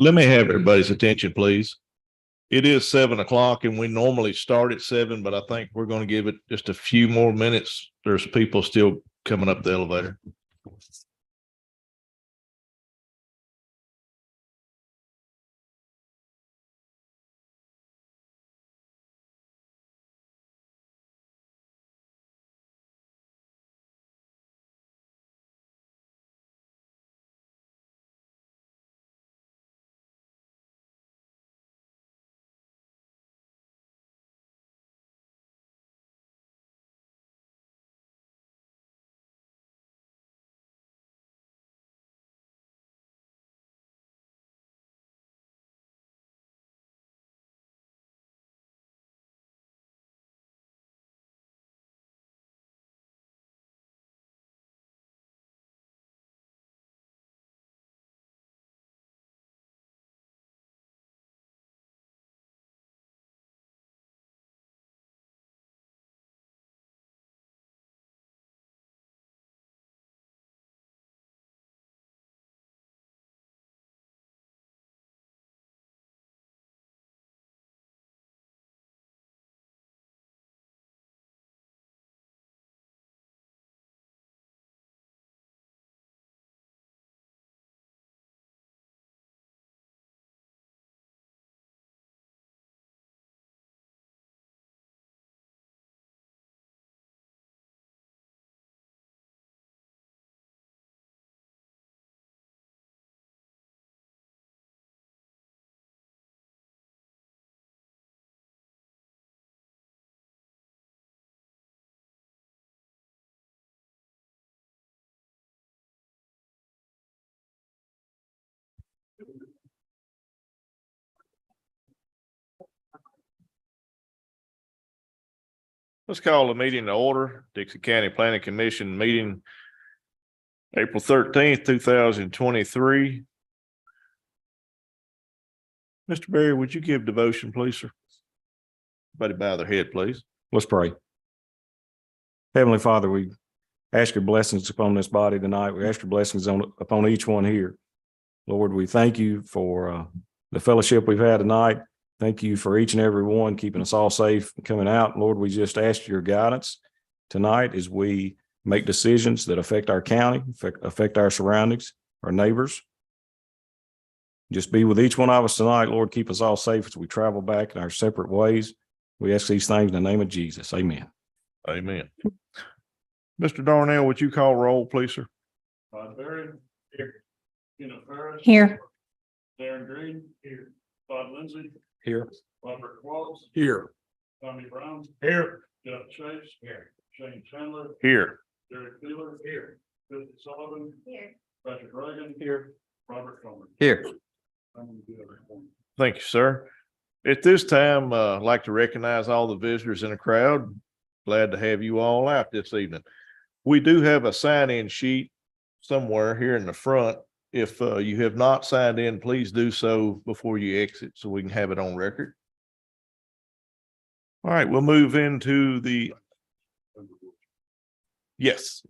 Let me have everybody's attention, please. It is 7 o'clock and we normally start at 7, but I think we're going to give it just a few more minutes. There's people still coming up the elevator. Let's call the meeting to order. Dickson County Planning Commission meeting April 13th, 2023. Mr. Berry, would you give devotion, please, sir? Everybody bow their head, please. Let's pray. Heavenly Father, we ask your blessings upon this body tonight. We ask your blessings upon each one here. Lord, we thank you for the fellowship we've had tonight. Thank you for each and every one keeping us all safe and coming out. Lord, we just ask your guidance tonight as we make decisions that affect our county, affect our surroundings, our neighbors. Just be with each one of us tonight. Lord, keep us all safe as we travel back in our separate ways. We ask these things in the name of Jesus. Amen. Amen. Mr. Darnell, would you call roll, please, sir? Todd Berry, here. Tina Ferris. Here. Darren Green, here. Todd Lindsay, Here. Robert Wallace, Here. Tommy Brown, Here. Jeff Chase, here. Shane Chandler, Here. Derek Wheeler, here. Christy Sullivan, Here. Patrick Reagan, here. Robert Coleman. Here. Thank you, sir. At this time, I'd like to recognize all the visitors in the crowd. Glad to have you all out this evening. We do have a sign-in sheet somewhere here in the front. If you have not signed in, please do so before you exit so we can have it on record. All right, we'll move into yes.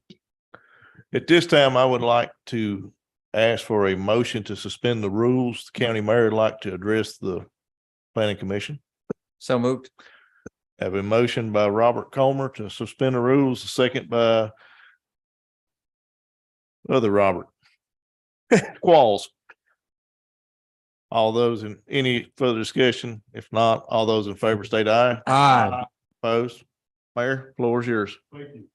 At this time, I would like to ask for a motion to suspend the rules. The county mayor would like to address the planning commission. So moved. Have a motion by Robert Comer to suspend the rules, a second by other Robert Qualls. All those in any further discussion? If not, all those in favor state aye. Aye. Opposed? Mayor, floor is yours. Thank you.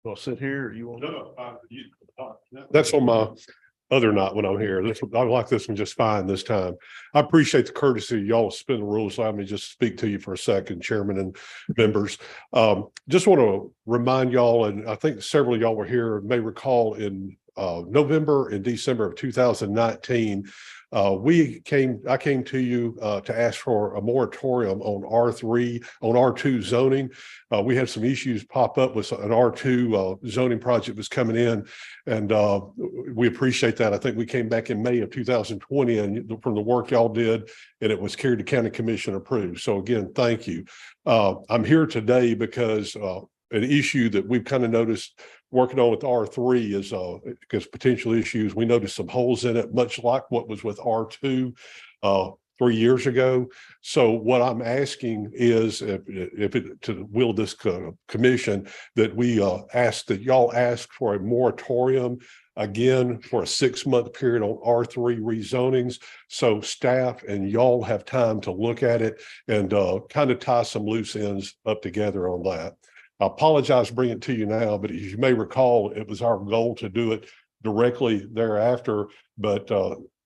I'll sit here or you want? That's on my other night when I'm here. I like this one just fine this time. I appreciate the courtesy of y'all to suspend the rules. Allow me just speak to you for a second, Chairman and members. Just want to remind y'all, and I think several of y'all were here, may recall in November and December of 2019, I came to you to ask for a moratorium on R2 zoning. We had some issues pop up with an R2 zoning project was coming in, and we appreciate that. I think we came back in May of 2020, and from the work y'all did, and it was carried to county commission approved. So again, thank you. I'm here today because an issue that we've kind of noticed working on with R3 is because potential issues. We noticed some holes in it, much like what was with R2 3 years ago. So what I'm asking is if it to will this commission that we ask that y'all ask for a moratorium again for a 6-month period on R3 rezonings. So staff and y'all have time to look at it and kind of tie some loose ends up together on that. I apologize bringing it to you now, but as you may recall, it was our goal to do it directly thereafter, but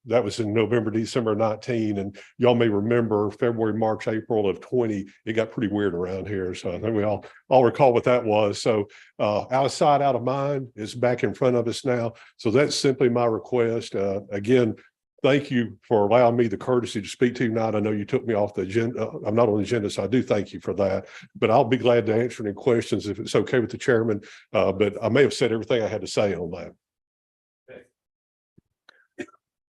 that was in November, December 19, and y'all may remember February, March, April of 20, it got pretty weird around here. So I think we all recall what that was. So out of sight, out of mind, it's back in front of us now. So that's simply my request. Again, thank you for allowing me the courtesy to speak to you tonight. I know you took me off the agenda. I'm not on the agenda, so I do thank you for that. But I'll be glad to answer any questions if it's okay with the chairman. But I may have said everything I had to say on that.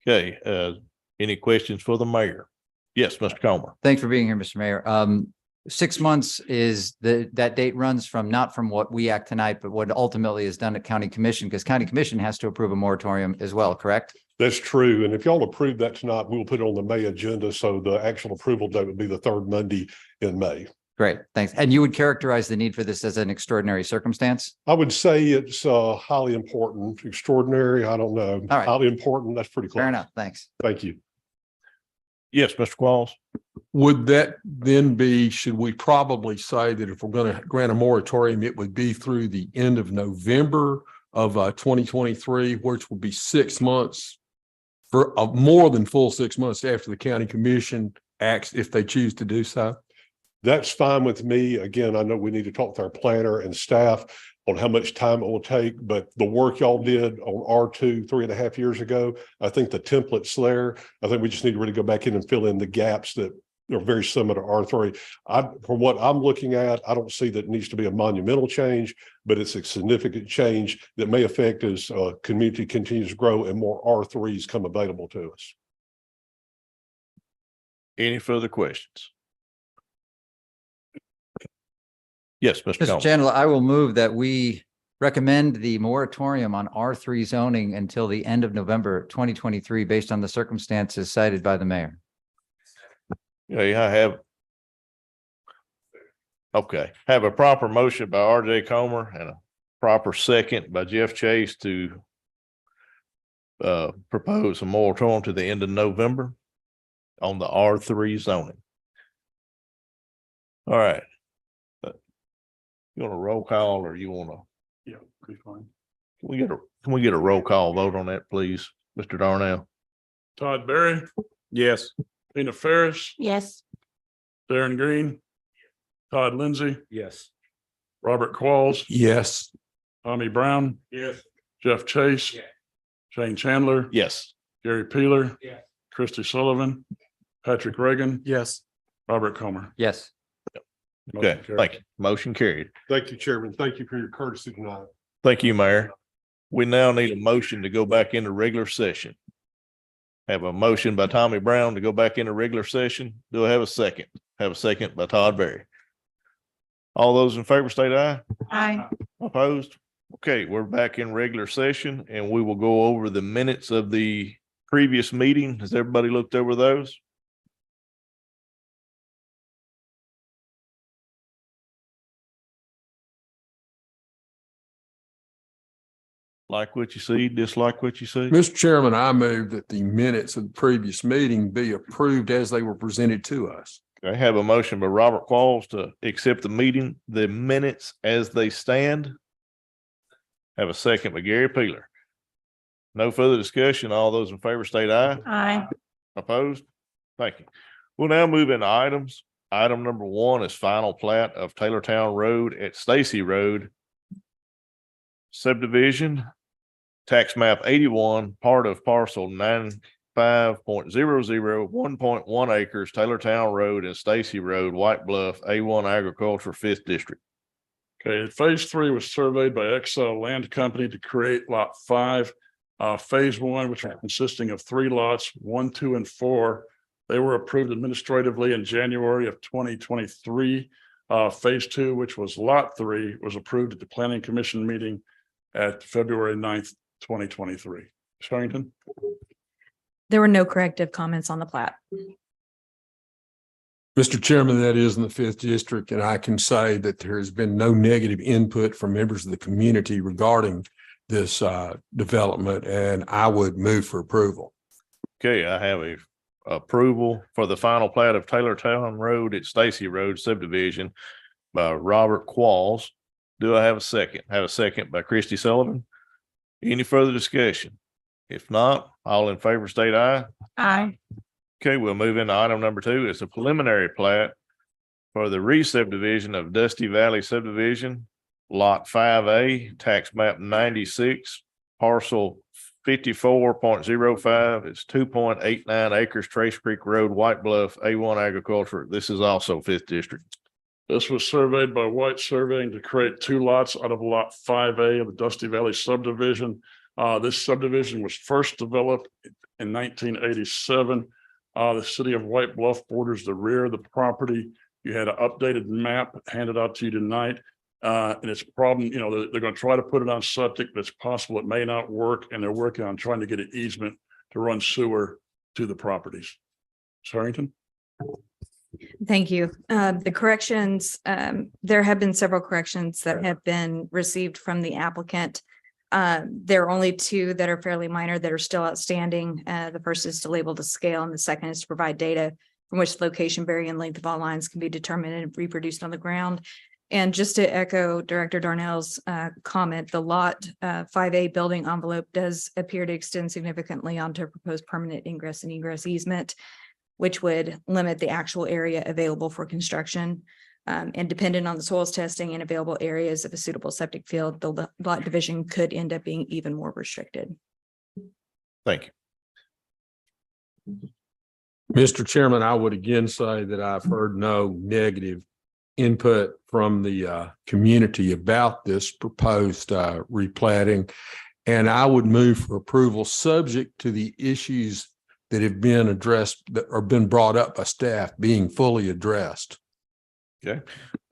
Okay, any questions for the mayor? Yes, Mr. Comer. Thanks for being here, Mr. Mayor. 6 months is that date runs from not from what we act tonight, but what ultimately is done at County Commission, because County Commission has to approve a moratorium as well, correct? That's true. And if y'all approve that tonight, we'll put it on the May agenda. So the actual approval date would be the 3rd Monday in May. Great, thanks. And you would characterize the need for this as an extraordinary circumstance? I would say it's highly important. Extraordinary, I don't know. All right. Highly important, that's pretty close. Fair enough, thanks. Thank you. Yes, Mr. Qualls. Would that then be, should we probably say that if we're going to grant a moratorium, it would be through the end of November of 2023, which would be 6 months for more than full 6 months after the county commission acts if they choose to do so? That's fine with me. Again, I know we need to talk to our planner and staff on how much time it will take, but the work y'all did on R2 3.5 years ago, I think the template's there. I think we just need to really go back in and fill in the gaps that are very similar to R3. From what I'm looking at, I don't see that it needs to be a monumental change, but it's a significant change that may affect as community continues to grow and more R3s come available to us. Any further questions? Yes, Mr. Mr. Comer. Chandler, I will move that we recommend the moratorium on R3 zoning until the end of November 2023, based on the circumstances cited by the mayor. Yeah, have a proper motion by RJ Comer and a proper second by Jeff Chase to propose a moratorium to the end of November on the R3 zoning. All right. You want a roll call or you want to? Yeah, pretty fine. Can we get a roll call vote on that, please, Mr. Darnell? Todd Berry, Yes. Tina Ferris, Yes. Darren Green, Todd Lindsay, Yes. Robert Qualls, Yes. Tommy Brown, Yes. Jeff Chase, Yeah. Shane Chandler, Yes. Gary Peeler, Yes. Christy Sullivan, Patrick Reagan, Yes. Robert Comer. Yes. Okay, Motion carried. thank you. Motion carried. Thank you, Chairman. Thank you for your courtesy tonight. Thank you, Mayor. We now need a motion to go back into regular session. Have a motion by Tommy Brown to go back into regular session. Do I have a second? Have a second by Todd Berry. All those in favor state aye. Aye. Opposed? Okay, we're back in regular session and we will go over the minutes of the previous meeting. Has everybody looked over those? Like what you see, dislike what you see? Mr. Chairman, I move that the minutes of the previous meeting be approved as they were presented to us. I have a motion by Robert Qualls to accept the minutes as they stand. Have a second by Gary Peeler. No further discussion. All those in favor state aye. Aye. Opposed? Thank you. We'll now move into items. Item number 1 is final plat of Taylortown Road at Stacy Road subdivision, tax map 81, part of parcel 95.00, 1.1 acres, Taylortown Road and Stacy Road, White Bluff, A1 Agriculture, 5th District. Okay, phase 3 was surveyed by Excel Land Company to create lot 5. Phase 1, which was consisting of 3 lots, 1, 2, and 4. They were approved administratively in January of 2023. Phase 2, which was lot 3, was approved at the Planning Commission meeting at February 9th, 2023. Ms. Harrington? There were no corrective comments on the plat. Mr. Chairman, that is in the fifth district, and I can say that there has been no negative input from members of the community regarding this development, and I would move for approval. Okay, I have a approval for the final plat of Taylortown Road at Stacy Road subdivision by Robert Qualls. Do I have a second? Have a second by Christy Sullivan. Any further discussion? If not, all in favor state aye. Aye. Okay, we'll move into item number 2. It's a preliminary plat for the re-subdivision of Dusty Valley subdivision, lot 5A, tax map 96, parcel 54.05. It's 2.89 acres, Trace Creek Road, White Bluff, A1 agriculture. This is also 5th district. This was surveyed by White Surveying to create 2 lots out of lot 5A of the Dusty Valley subdivision. This subdivision was first developed in 1987. The city of White Bluff borders the rear of the property. You had an updated map handed out to you tonight. And it's a problem, you know, they're going to try to put it on septic, but it's possible it may not work. And they're working on trying to get an easement to run sewer to the properties. Ms. Harrington? Thank you. The corrections, there have been several corrections that have been received from the applicant. There are only 2 that are fairly minor that are still outstanding. The first is to label the scale, and the second is to provide data from which the location, bearing, and length of all lines can be determined and reproduced on the ground. And just to echo Director Darnell's comment, the lot 5A building envelope does appear to extend significantly onto a proposed permanent ingress and egress easement, which would limit the actual area available for construction. And dependent on the soils testing and available areas of a suitable septic field, the lot division could end up being even more restricted. Thank you. Mr. Chairman, I would again say that I've heard no negative input from the community about this proposed replatting. And I would move for approval subject to the issues that have been addressed, that are been brought up by staff, being fully addressed. Okay,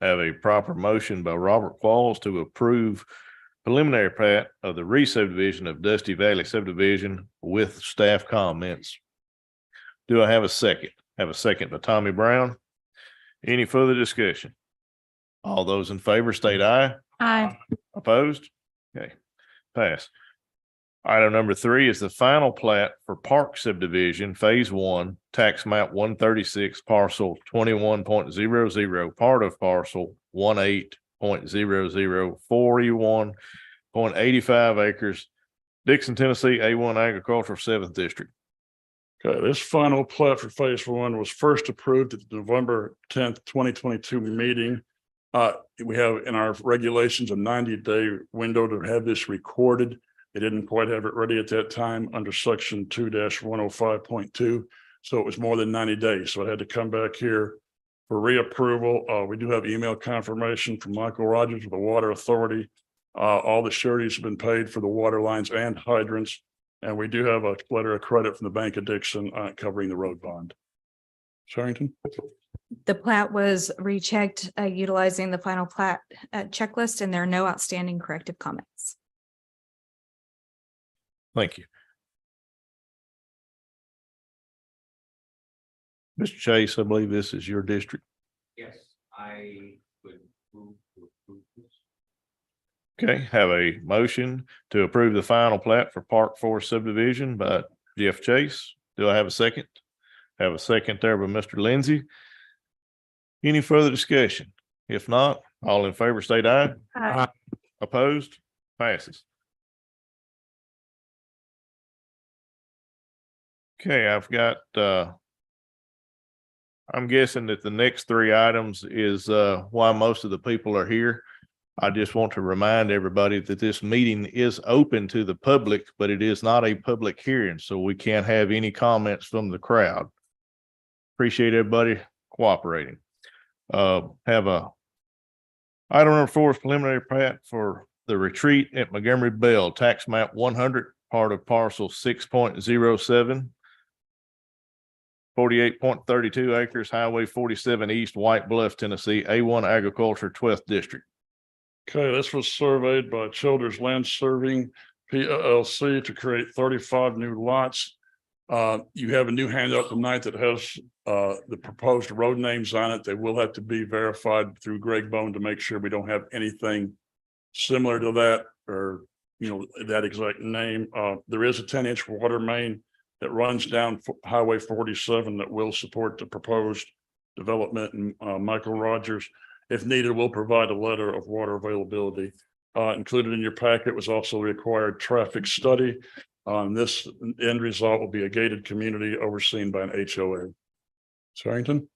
have a proper motion by Robert Qualls to approve preliminary plat of the re-subdivision of Dusty Valley subdivision with staff comments. Do I have a second? Have a second by Tommy Brown. Any further discussion? All those in favor state aye. Aye. Opposed? Okay, pass. Item number 3 is the final plat for Park subdivision, phase 1, tax map 136, parcel 21.00, part of parcel 18.00, 41.85 acres, Dickson, Tennessee, A1 agricultural, 7th district. Okay, this final plat for phase 1 was first approved at the November 10th, 2022 meeting. We have in our regulations a 90-day window to have this recorded. They didn't quite have it ready at that time under section 2-105.2. So it was more than 90 days. So it had to come back here for reapproval. We do have email confirmation from Michael Rogers with the Water Authority. All the sureties have been paid for the water lines and hydrants. And we do have a letter of credit from the Bank of Dickson covering the road bond. Sherrington? The plat was rechecked utilizing the final plat checklist, and there are no outstanding corrective comments. Thank you. Mr. Chase, I believe this is your district. Yes, I would move to approve this. Okay, have a motion to approve the final plat for Park Forest subdivision by Jeff Chase. Do I have a second? Have a second there by Mr. Lindsay. Any further discussion? If not, all in favor state aye. Aye. Opposed? Passes. Okay, I've got I'm guessing that the next 3 items is why most of the people are here. I just want to remind everybody that this meeting is open to the public, but it is not a public hearing, so we can't have any comments from the crowd. Appreciate everybody cooperating. Have a item number 4 is preliminary plat for the retreat at Montgomery Bell, tax map 100, part of parcel 6.07. 48.32 acres, Highway 47 East, White Bluff, Tennessee, A1 agriculture, 12th district. Okay, this was surveyed by Childers Land Serving PLC to create 35 new lots. You have a new handout tonight that has the proposed road names on it. They will have to be verified through Greg Bone to make sure we don't have anything similar to that or, that exact name. There is a 10-inch water main that runs down Highway 47 that will support the proposed development. And Michael Rogers, if needed, will provide a letter of water availability. Included in your packet was also a required traffic study. This end result will be a gated community overseen by an HOA. Harrington?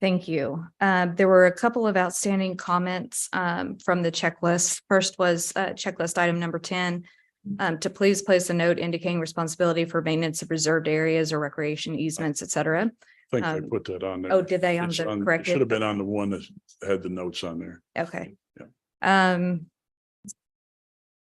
Thank you. There were a couple of outstanding comments from the checklist. First was checklist item number 10, to please place a note indicating responsibility for maintenance of reserved areas or recreation easements, et cetera. I think they put that on there. Oh, did they on It's the it corrected? should have been on the one that had the notes on there. Okay. Yeah.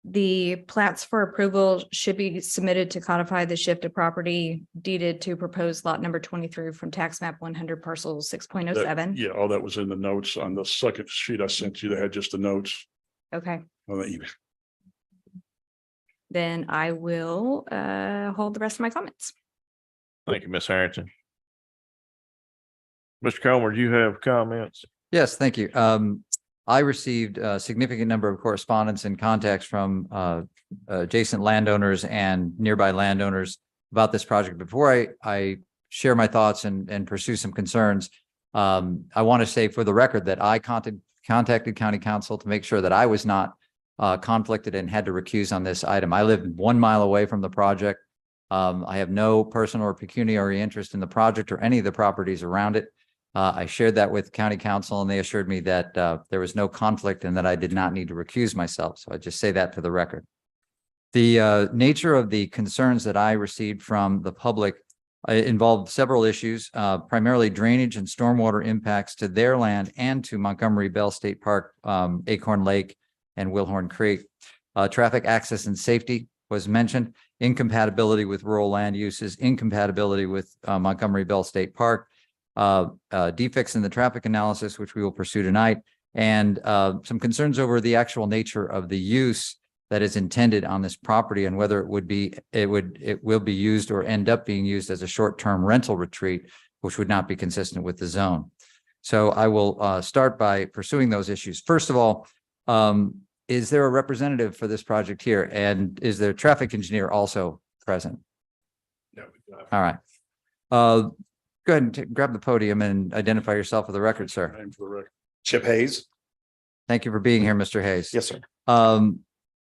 The plats for approval should be submitted to codify the shift of property deeded to proposed lot number 23 from tax map 100 parcel 6.07. Yeah, all that was in the notes on the second sheet I sent you. They had just the notes Okay, on the email. then I will hold the rest of my comments. Thank you, Ms. Harrington. Mr. Comer, do you have comments? Yes, thank you. I received a significant number of correspondence and contacts from adjacent landowners and nearby landowners about this project. Before I share my thoughts and pursue some concerns, I want to say for the record that I contacted county council to make sure that I was not conflicted and had to recuse on this item. I live 1 mile away from the project. I have no personal or pecuniary interest in the project or any of the properties around it. I shared that with county council and they assured me that there was no conflict and that I did not need to recuse myself. So I just say that for the record. The nature of the concerns that I received from the public involved several issues, primarily drainage and stormwater impacts to their land and to Montgomery Bell State Park, Acorn Lake, and Wilhorn Creek. Traffic access and safety was mentioned, incompatibility with rural land uses, incompatibility with Montgomery Bell State Park, defects in the traffic analysis, which we will pursue tonight, and some concerns over the actual nature of the use that is intended on this property and whether it will be used or end up being used as a short-term rental retreat, which would not be consistent with the zone. So I will start by pursuing those issues. First of all, is there a representative for this project here? And is there a traffic engineer also present? No. All right. Go ahead and grab the podium and identify yourself for the record, sir. Name for the record. Chip Hayes. Thank you for being here, Mr. Hayes. Yes, sir.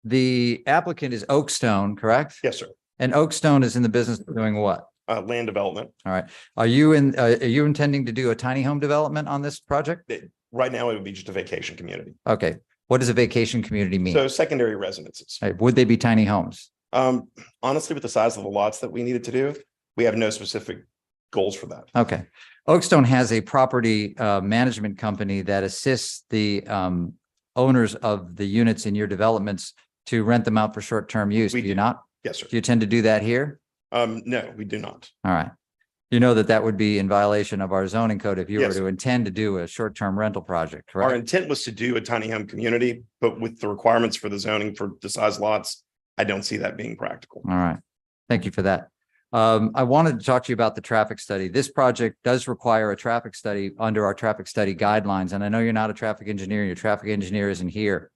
The applicant is Oakstone, correct? Yes, sir. And Oakstone is in the business of doing what? Land development. All right. Are you intending to do a tiny home development on this project? Right now, it would be just a vacation community. Okay. What does a vacation community mean? So secondary residences. Would they be tiny homes? Honestly, with the size of the lots that we needed to do, we have no specific goals for that. Okay. Oakstone has a property management company that assists the owners of the units in your developments to rent them out for short-term use. We Do you do. not? Yes, sir. Do you tend to do that here? No, we do not. All right. You know that would be in violation of our zoning code if you were Yes. to intend to do a short-term rental project, Our correct? intent was to do a tiny home community, but with the requirements for the zoning for the size lots, I don't see that being practical. All right. Thank you for that. I wanted to talk to you about the traffic study. This project does require a traffic study under our traffic study guidelines. And I know you're not a traffic engineer, your traffic engineer isn't here,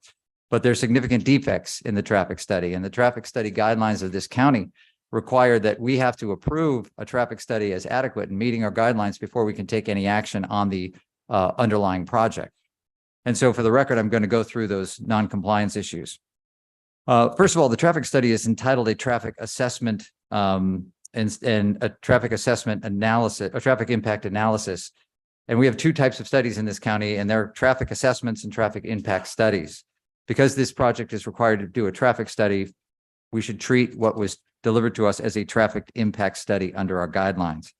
but there's significant defects in the traffic study, and the traffic study guidelines of this county require that we have to approve a traffic study as adequate and meeting our guidelines before we can take any action on the underlying project. And so for the record, I'm going to go through those non-compliance issues. First of all, the traffic study is entitled a traffic assessment and a traffic assessment analysis, a traffic impact analysis. And we have two types of studies in this county, and they're traffic assessments and traffic impact studies. Because this project is required to do a traffic study, we should treat what was delivered to us as a traffic impact study under our guidelines.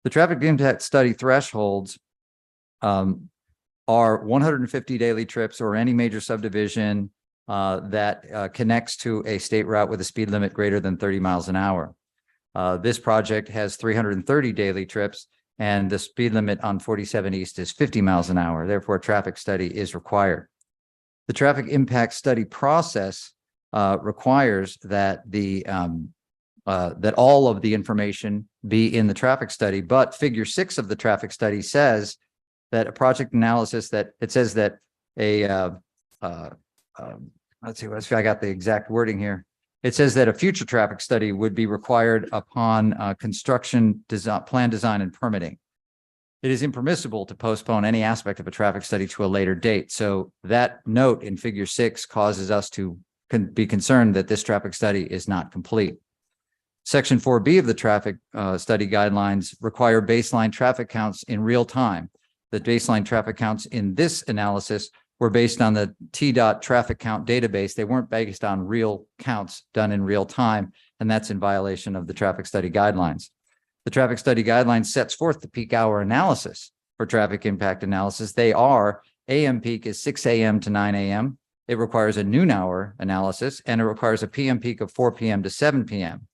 The traffic impact study thresholds are 150 daily trips or any major subdivision that connects to a state route with a speed limit greater than 30 miles an hour. This project has 330 daily trips and the speed limit on 47 East is 50 miles an hour. Therefore, a traffic study is required. The traffic impact study process requires that that all of the information be in the traffic study, but figure 6 of the traffic study says that a project analysis let's see, I got the exact wording here. It says that a future traffic study would be required upon construction design, plan design and permitting. It is impermissible to postpone any aspect of a traffic study to a later date. So that note in figure 6 causes us to be concerned that this traffic study is not complete. Section 4B of the traffic study guidelines require baseline traffic counts in real time. The baseline traffic counts in this analysis were based on the TDOT traffic count database. They weren't based on real counts done in real time, and that's in violation of the traffic study guidelines. The traffic study guidelines sets forth the peak hour analysis for traffic impact analysis. They are AM peak is 6 a.m. to 9 a.m. It requires a noon hour analysis, and it requires a PM peak of 4 p.m. to 7 p.m.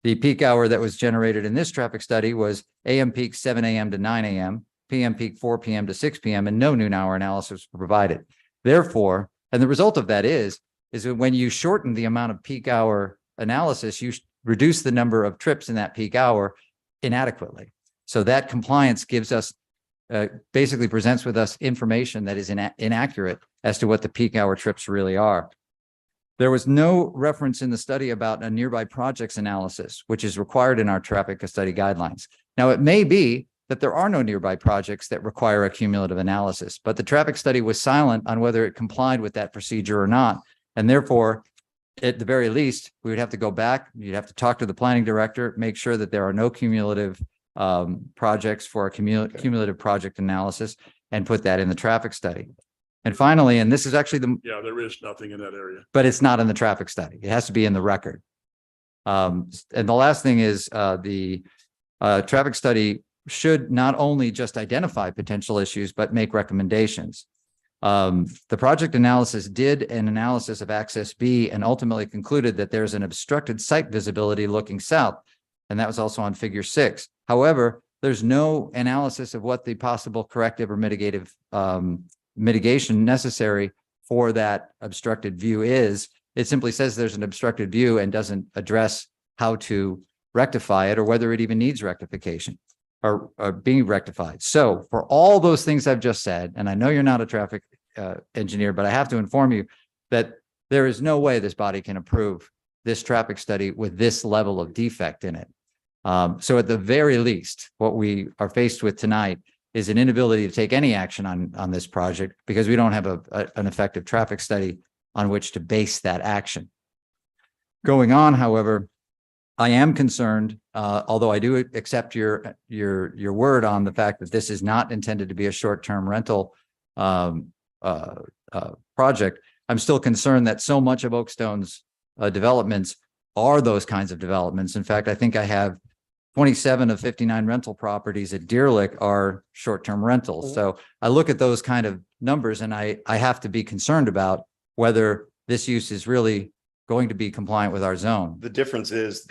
The peak hour that was generated in this traffic study was AM peak 7 a.m. to 9 a.m., PM peak 4 p.m. to 6 p.m., and no noon hour analysis was provided. Therefore, and the result of that is that when you shorten the amount of peak hour analysis, you reduce the number of trips in that peak hour inadequately. So that compliance gives us, basically presents with us information that is inaccurate as to what the peak hour trips really are. There was no reference in the study about a nearby projects analysis, which is required in our traffic study guidelines. Now, it may be that there are no nearby projects that require a cumulative analysis, but the traffic study was silent on whether it complied with that procedure or not. And therefore, at the very least, we would have to go back. You'd have to talk to the planning director, make sure that there are no cumulative projects for a cumulative project analysis, and put that in the traffic study. And finally, and this is actually Yeah, there is nothing in that area. but it's not in the traffic study. It has to be in the record. And the last thing is the traffic study should not only just identify potential issues, but make recommendations. The project analysis did an analysis of access B and ultimately concluded that there's an obstructed site visibility looking south. And that was also on figure 6. However, there's no analysis of what the possible corrective or mitigative mitigation necessary for that obstructed view is. It simply says there's an obstructed view and doesn't address how to rectify it or whether it even needs rectification or being rectified. So for all those things I've just said, and I know you're not a traffic engineer, but I have to inform you that there is no way this body can approve this traffic study with this level of defect in it. So at the very least, what we are faced with tonight is an inability to take any action on this project because we don't have an effective traffic study on which to base that action. Going on, however, I am concerned, although I do accept your word on the fact that this is not intended to be a short-term rental project. I'm still concerned that so much of Oakstone's developments are those kinds of developments. In fact, I think I have 27 of 59 rental properties at Deer Lick are short-term rentals. So I look at those kind of numbers and I have to be concerned about whether this use is really going to be compliant with our zone. The difference is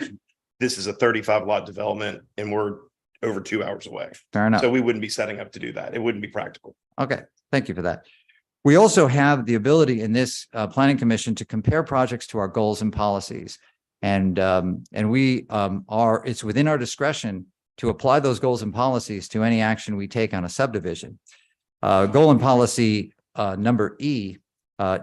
this is a 35 lot development and we're over 2 hours away. Fair enough. So we wouldn't be setting up to do that. It wouldn't be practical. Okay, thank you for that. We also have the ability in this planning commission to compare projects to our goals and policies. And we it's within our discretion to apply those goals and policies to any action we take on a subdivision. Goal and policy number E,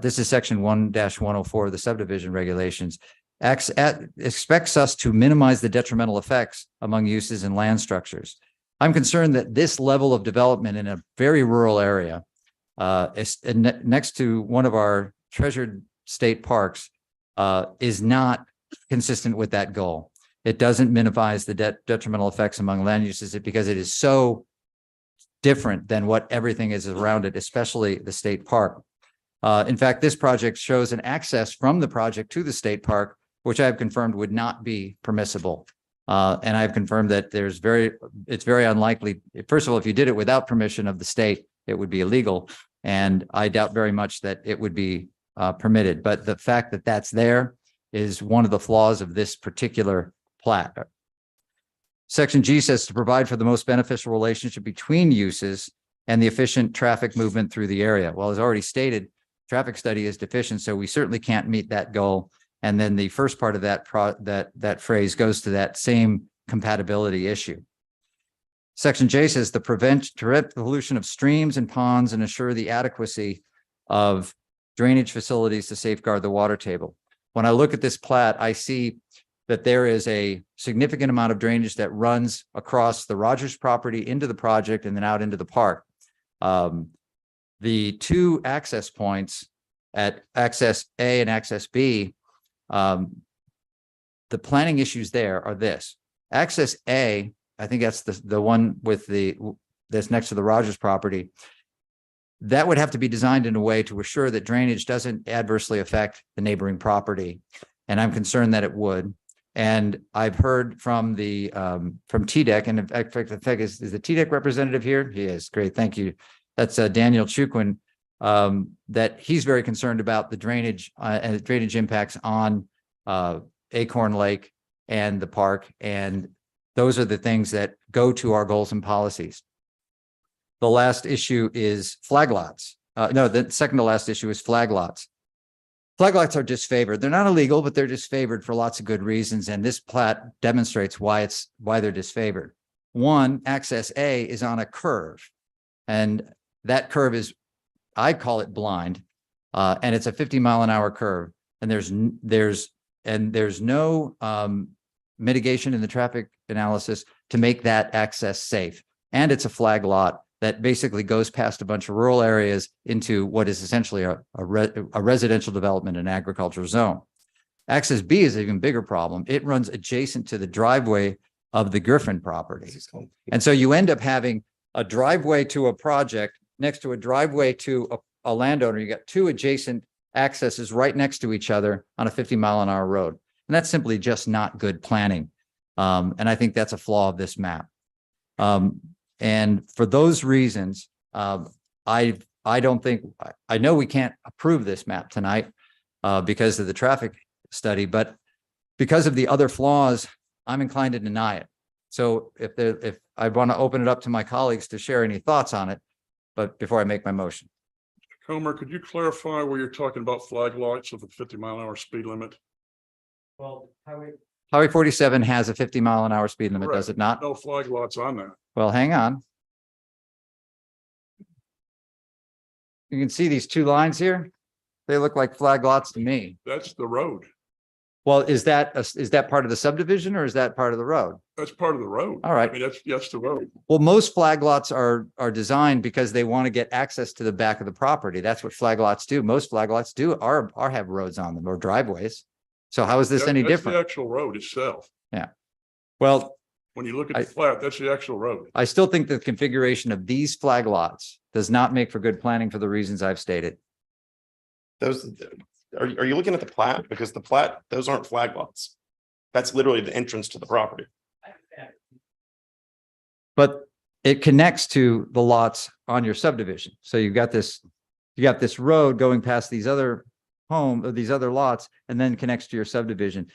this is section 1-104 of the subdivision regulations, expects us to minimize the detrimental effects among uses and land structures. I'm concerned that this level of development in a very rural area, next to one of our treasured state parks, is not consistent with that goal. It doesn't minimize the detrimental effects among land uses because it is so different than what everything is around it, especially the state park. In fact, this project shows an access from the project to the state park, which I have confirmed would not be permissible. And I've confirmed that it's very unlikely. First of all, if you did it without permission of the state, it would be illegal. And I doubt very much that it would be permitted. But the fact that that's there is one of the flaws of this particular plat. Section G says to provide for the most beneficial relationship between uses and the efficient traffic movement through the area. Well, as already stated, traffic study is deficient, so we certainly can't meet that goal. And then the first part of that phrase goes to that same compatibility issue. Section J says to prevent pollution of streams and ponds and assure the adequacy of drainage facilities to safeguard the water table. When I look at this plat, I see that there is a significant amount of drainage that runs across the Rogers property into the project and then out into the park. The two access points at access A and access B, the planning issues there are this. Access A, I think that's the one with that's next to the Rogers property. That would have to be designed in a way to assure that drainage doesn't adversely affect the neighboring property. And I'm concerned that it would. And I've heard from from TDEC, and in fact, is the TDEC representative here? He is. Great. Thank you. That's Daniel Chukwin, that he's very concerned about the drainage and drainage impacts on Acorn Lake and the park. And those are the things that go to our goals and policies. The last issue is flag lots. No, the second to last issue is flag lots. Flag lots are disfavored. They're not illegal, but they're disfavored for lots of good reasons. And this plat demonstrates why they're disfavored. One, access A is on a curve, and that curve is, I call it blind, and it's a 50-mile-an-hour curve. And there's no mitigation in the traffic analysis to make that access safe. And it's a flag lot that basically goes past a bunch of rural areas into what is essentially a residential development and agricultural zone. Access B is an even bigger problem. It runs adjacent to the driveway of the Griffin property. And so you end up having a driveway to a project next to a driveway to a landowner. You got two adjacent accesses right next to each other on a 50-mile-an-hour road. And that's simply just not good planning. And I think that's a flaw of this map. And for those reasons, I don't think, I know we can't approve this map tonight because of the traffic study, but because of the other flaws, I'm inclined to deny it. So if I want to open it up to my colleagues to share any thoughts on it, but before I make my motion. Comer, could you clarify where you're talking about flag lights of a 50-mile-an-hour speed limit? Well, Highway 47 has a 50-mile-an-hour speed limit, does it not? No flag lots on that. Well, hang on. You can see these two lines here. They look like flag lots to me. That's the road. Well, is that part of the subdivision or is that part of the road? That's part of the road. All right. I mean, that's the road. Well, most flag lots are designed because they want to get access to the back of the property. That's what flag lots do. Most flag lots have roads on them or driveways. So how is this any That's different? the actual road itself. Yeah. Well, When you look at the flat, that's the actual road. I still think the configuration of these flag lots does not make for good planning for the reasons I've stated. Are you looking at the plat? Because the plat, those aren't flag lots. That's literally the entrance to the property. But it connects to the lots on your subdivision. So you got this road going past these other lots and then connects to your subdivision.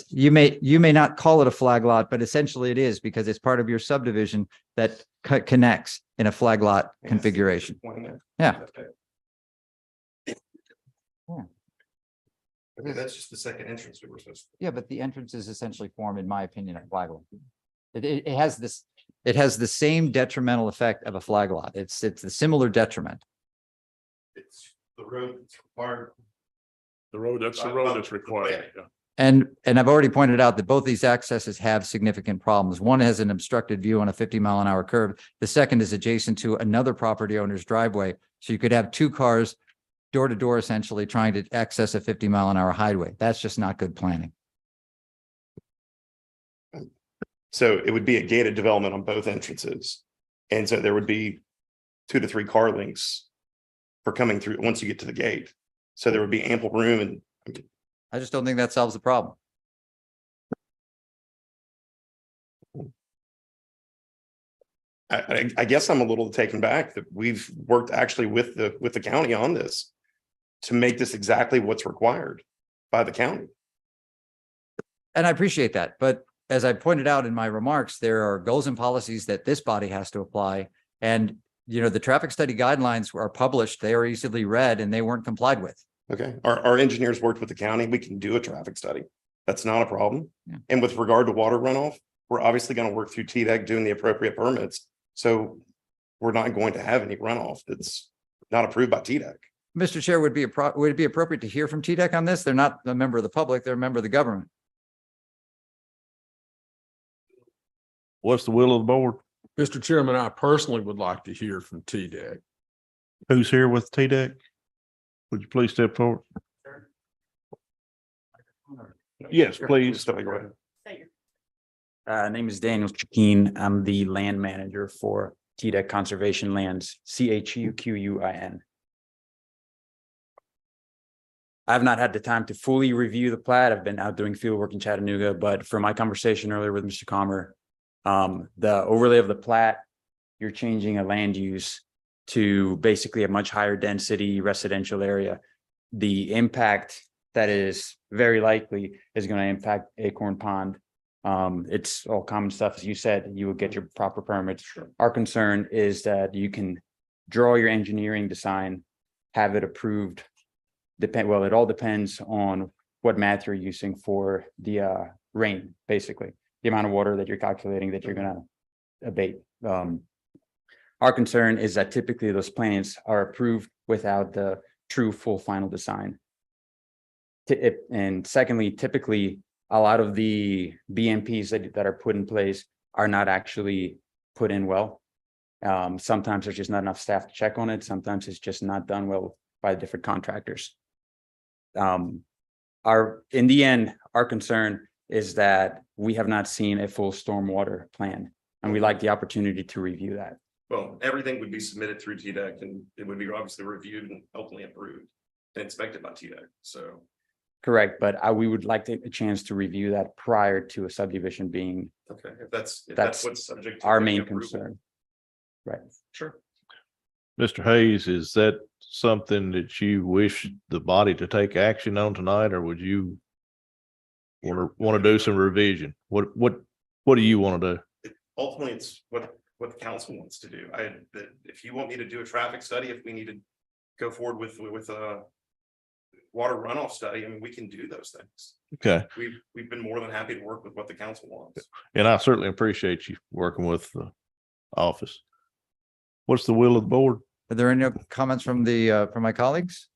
You may not call it a flag lot, but essentially it is because it's part of your subdivision that connects in a flag lot configuration. Yeah. Okay, that's just the second entrance we were supposed to. Yeah, but the entrance is essentially formed, in my opinion, a flag lot. It has the same detrimental effect of a flag lot. It's a similar detriment. It's the road that's required. That's the road that's required. Yeah. And I've already pointed out that both these accesses have significant problems. One has an obstructed view on a 50-mile-an-hour curve. The second is adjacent to another property owner's driveway. So you could have two cars door to door, essentially trying to access a 50-mile-an-hour highway. That's just not good planning. So it would be a gated development on both entrances. And so there would be 2 to 3 car lengths for coming through once you get to the gate. So there would be ample room. And I just don't think that solves the problem. I guess I'm a little taken back that we've worked actually with the county on this to make this exactly what's required by the county. And I appreciate that, but as I pointed out in my remarks, there are goals and policies that this body has to apply. And, you know, the traffic study guidelines are published, they are easily read, and they weren't complied with. Okay, our engineers worked with the county. We can do a traffic study. That's not a problem. Yeah. And with regard to water runoff, we're obviously going to work through TDEC doing the appropriate permits. So we're not going to have any runoff that's not approved by TDEC. Mr. Chair, would it be appropriate to hear from TDEC on this? They're not a member of the public, they're a member of the government. What's the will of the board? Mr. Chairman, I personally would like to hear from TDEC. Who's here with TDEC? Would you please step forward? Yes, please. Go ahead. Name is Daniel Chakeen. I'm the land manager for TDEC Conservation Lands, CHUQUIN. I've not had the time to fully review the plat. I've been out doing field work in Chattanooga, but from my conversation earlier with Mr. Comer, the overlay of the plat, you're changing a land use to basically a much higher density residential area. The impact that is very likely is going to impact Acorn Pond. It's all common stuff. As you said, you would get your proper permits. Sure. Our concern is that you can draw your engineering design, have it approved. Well, it all depends on what math you're using for the rain, basically, the amount of water that you're calculating that you're going to abate. Our concern is that typically those plans are approved without the true full final design. And secondly, typically a lot of the BMPs that are put in place are not actually put in well. Sometimes there's just not enough staff to check on it. Sometimes it's just not done well by different contractors. In the end, our concern is that we have not seen a full stormwater plan, and we like the opportunity to review that. Well, everything would be submitted through TDEC and it would be obviously reviewed and ultimately approved and inspected by TDEC. So. Correct, but we would like a chance to review that prior to a subdivision being Okay, if that's That's what's subject to our getting main approval. concern. Right. Sure. Mr. Hayes, is that something that you wish the body to take action on tonight, or would you want to do some revision? What do you want to do? Ultimately, it's what the council wants to do. If you want me to do a traffic study, if we need to go forward with a water runoff study, I mean, we can do those things. Okay. We've been more than happy to work with what the council wants. And I certainly appreciate you working with the office. What's the will of the board? Are there any comments from my colleagues?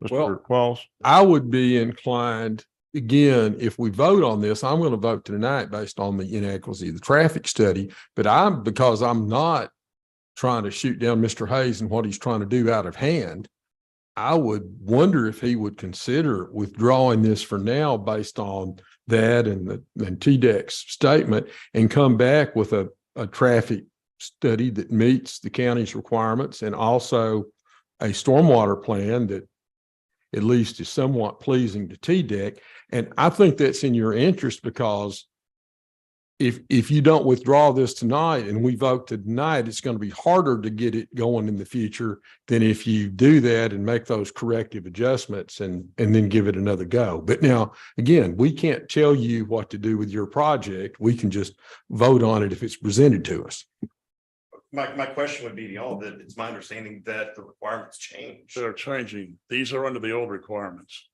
Mr. Walls? I would be inclined, again, if we vote on this, I'm going to vote tonight based on the inadequacy of the traffic study, but because I'm not trying to shoot down Mr. Hayes and what he's trying to do out of hand, I would wonder if he would consider withdrawing this for now based on that and TDEC's statement, and come back with a traffic study that meets the county's requirements, and also a stormwater plan that at least is somewhat pleasing to TDEC. And I think that's in your interest, because if you don't withdraw this tonight and we vote tonight, it's going to be harder to get it going in the future than if you do that and make those corrective adjustments and then give it another go. But now, again, we can't tell you what to do with your project. We can just vote on it if it's presented to us. My question would be to y'all that it's my understanding that the requirements change. They're changing. These are under the old requirements.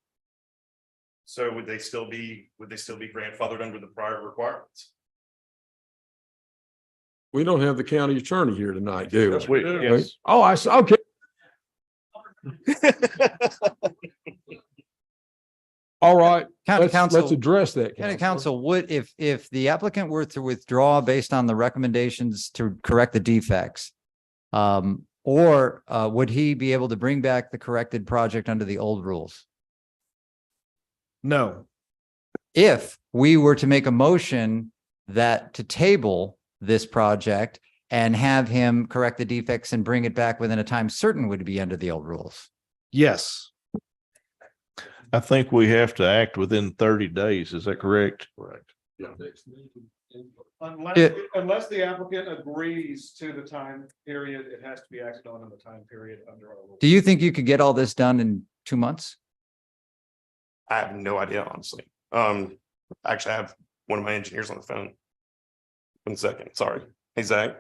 So would they still be grandfathered under the prior requirements? We don't have the county attorney here tonight, do Yes, we? we do. Yes. Oh, I saw, okay. All right, County let's Council, address that. County Counselor. Council, would, if the applicant were to withdraw based on the recommendations to correct the defects, or would he be able to bring back the corrected project under the old rules? No. If we were to make a motion to table this project and have him correct the defects and bring it back within a time certain, would be under the old rules. Yes. I think we have to act within 30 days. Is that correct? Correct. Unless the applicant agrees to the time period, it has to be acted on in the time period under our rules. Do you think you could get all this done in 2 months? I have no idea, honestly. Actually, I have one of my engineers on the phone. 1 second, sorry. Hey, Zach.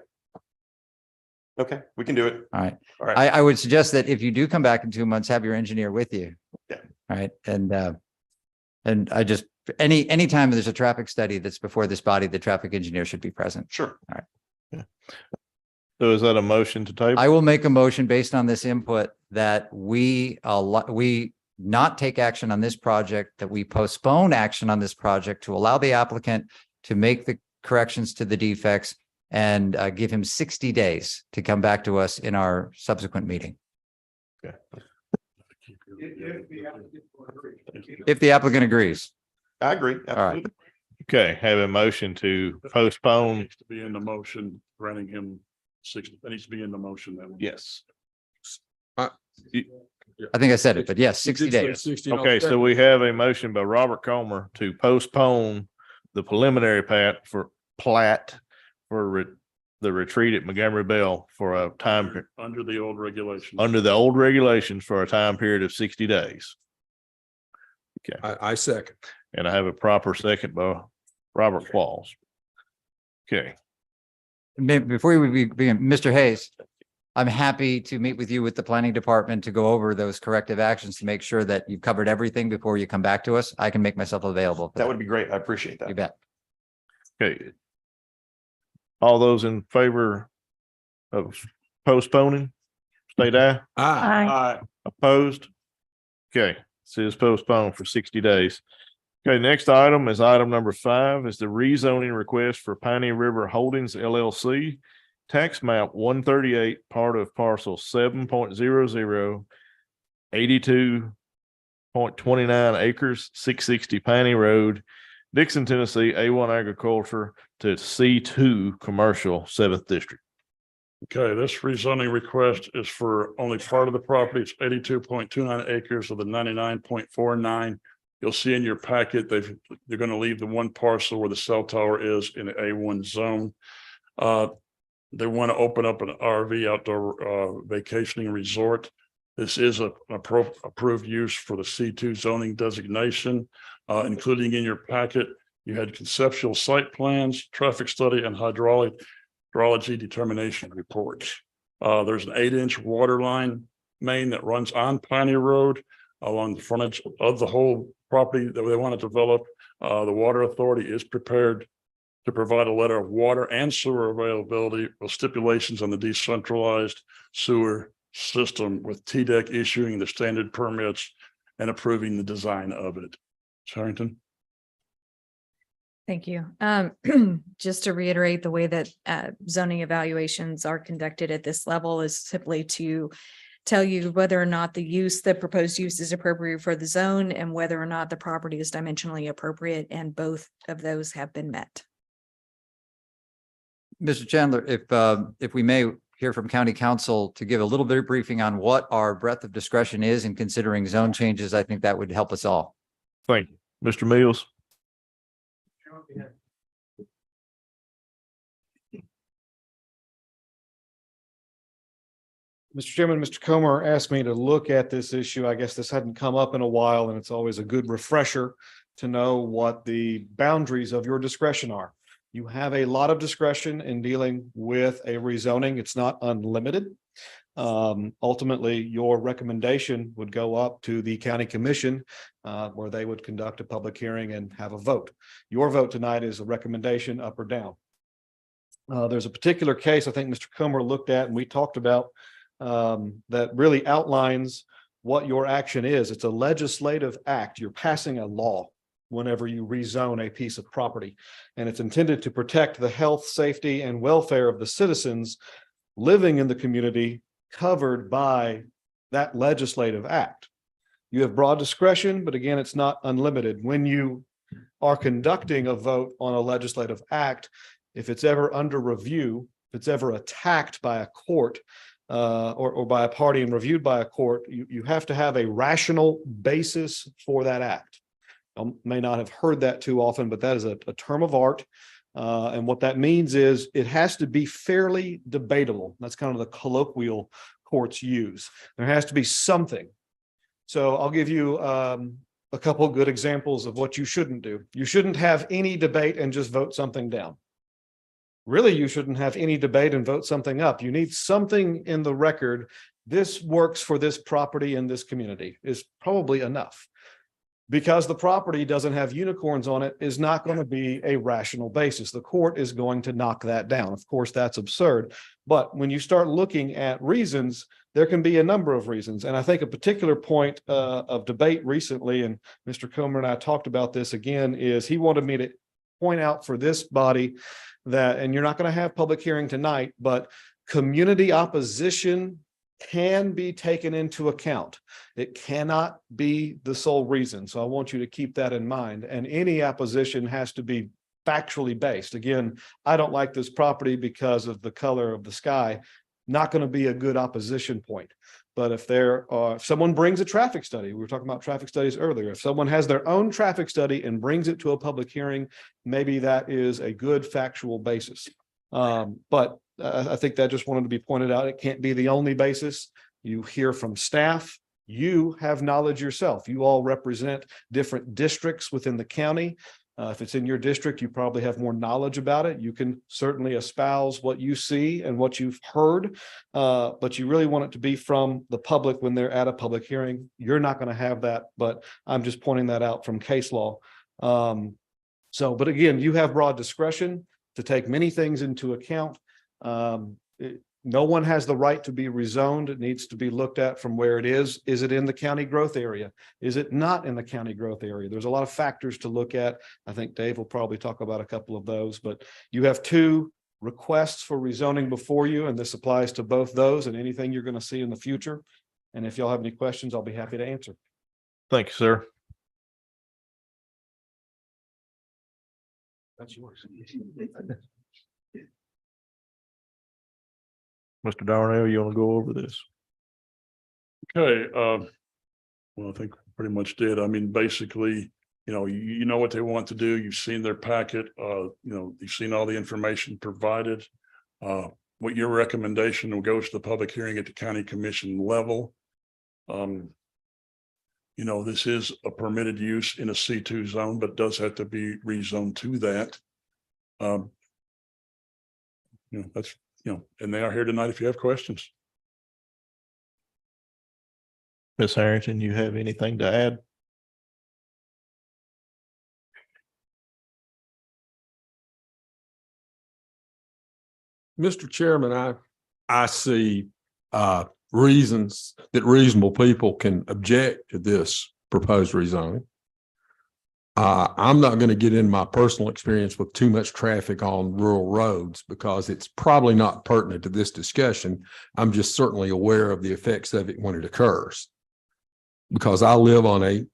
Okay, we can do it. All right. All right. I would suggest that if you do come back in 2 months, have your engineer with you. Yeah. All right. And I just, anytime there's a traffic study that's before this body, the traffic engineer should be present. Sure. So is that a motion to table? I will make a motion based on this input that we not take action on this project, that we postpone action on this project to allow the applicant to make the corrections to the defects and give him 60 days to come back to us in our subsequent meeting. If the applicant agrees. I agree. right. Absolutely. Okay, have a motion to postpone. Needs to be in the motion, granting him 60, that needs to be in the motion then. Yes. I think I said it, but yes, 60 days. Okay, so we have a motion by Robert Comer to postpone the preliminary plat for the retreat at Montgomery Bell for a time Under the old regulations. under the old regulations for a time period of 60 days. I second. And I have a proper second by Robert Qualls. Okay, Before we begin, Mr. Hayes, I'm happy to meet with you with the planning department to go over those corrective actions to make sure that you've covered everything before you come back to us. I can make myself available. for That would be great. I appreciate You that. bet. okay. All those in favor of postponing, state aye. Aye. Opposed? Okay, so it's postponed for 60 days. Okay, next item is item number 5 is the rezoning request for Piney River Holdings LLC. Tax map 138, part of parcel 7.00, 82.29 acres, 660 Piney Road, Dickson, Tennessee, A1 agriculture to C2 commercial, 7th district. Okay, this rezoning request is for only part of the property. It's 82.29 acres of the 99.49. You'll see in your packet, they're going to leave the one parcel where the cell tower is in the A1 zone. They want to open up an RV outdoor vacationing resort. This is an approved use for the C2 zoning designation, including in your packet. You had conceptual site plans, traffic study, and hydrology determination reports. There's an 8-inch water line main that runs on Piney Road along the frontage of the whole property that they want to develop. The water authority is prepared to provide a letter of water and sewer availability with stipulations on the decentralized sewer system, with TDEC issuing the standard permits and approving the design of it. Harrington. Thank you. Just to reiterate, the way that zoning evaluations are conducted at this level is simply to tell you whether or not the proposed use is appropriate for the zone and whether or not the property is dimensionally appropriate, and both of those have been met. Mr. Chandler, if we may hear from county council to give a little bit of briefing on what our breadth of discretion is in considering zone changes, I think that would help us all. Thank you. Mr. Mills. Mr. Chairman, Mr. Comer asked me to look at this issue. I guess this hadn't come up in a while, and it's always a good refresher to know what the boundaries of your discretion are. You have a lot of discretion in dealing with a rezoning. It's not unlimited. Ultimately, your recommendation would go up to the county commission, where they would conduct a public hearing and have a vote. Your vote tonight is a recommendation up or down. There's a particular case I think Mr. Comer looked at and we talked about that really outlines what your action is. It's a legislative act. You're passing a law whenever you rezone a piece of property, and it's intended to protect the health, safety, and welfare of the citizens living in the community covered by that legislative act. You have broad discretion, but again, it's not unlimited. When you are conducting a vote on a legislative act, if it's ever under review, if it's ever attacked by a court, or by a party and reviewed by a court, you have to have a rational basis for that act. I may not have heard that too often, but that is a term of art. And what that means is it has to be fairly debatable. That's kind of the colloquial courts use. There has to be something. So I'll give you a couple of good examples of what you shouldn't do. You shouldn't have any debate and just vote something down. Really, you shouldn't have any debate and vote something up. You need something in the record. This works for this property in this community is probably enough. Because the property doesn't have unicorns on it is not going to be a rational basis. The court is going to knock that down. Of course, that's absurd. But when you start looking at reasons, there can be a number of reasons. And I think a particular point of debate recently, and Mr. Comer and I talked about this again, is he wanted me to point out for this body that, and you're not going to have public hearing tonight, but community opposition can be taken into account. It cannot be the sole reason. So I want you to keep that in mind. And any opposition has to be factually based. Again, I don't like this property because of the color of the sky. Not going to be a good opposition point. But if if someone brings a traffic study, we were talking about traffic studies earlier, if someone has their own traffic study and brings it to a public hearing, maybe that is a good factual basis. But I think that just wanted to be pointed out. It can't be the only basis. You hear from staff. You have knowledge yourself. You all represent different districts within the county. If it's in your district, you probably have more knowledge about it. You can certainly espouse what you see and what you've heard, but you really want it to be from the public when they're at a public hearing. You're not going to have that, but I'm just pointing that out from case law. But again, you have broad discretion to take many things into account. No one has the right to be rezoned. It needs to be looked at from where it is. Is it in the county growth area? Is it not in the county growth area? There's a lot of factors to look at. I think Dave will probably talk about a couple of those, but you have 2 requests for rezoning before you, and this applies to both those and anything you're going to see in the future. And if y'all have any questions, I'll be happy to answer. Thank you, sir. That's yours. Mr. Darnell, you want to go over this? Okay, well, I think we pretty much did. I mean, basically, you know what they want to do. You've seen their packet, you've seen all the information provided. What your recommendation will go to the public hearing at the county commission level. This is a permitted use in a C2 zone, but does have to be rezoned to that. That's, and they are here tonight if you have questions. Ms. Harrington, you have anything to add? Mr. Chairman, I see reasons that reasonable people can object to this proposed rezoning. I'm not going to get into my personal experience with too much traffic on rural roads because it's probably not pertinent to this discussion. I'm just certainly aware of the effects of it when it occurs, because I live on a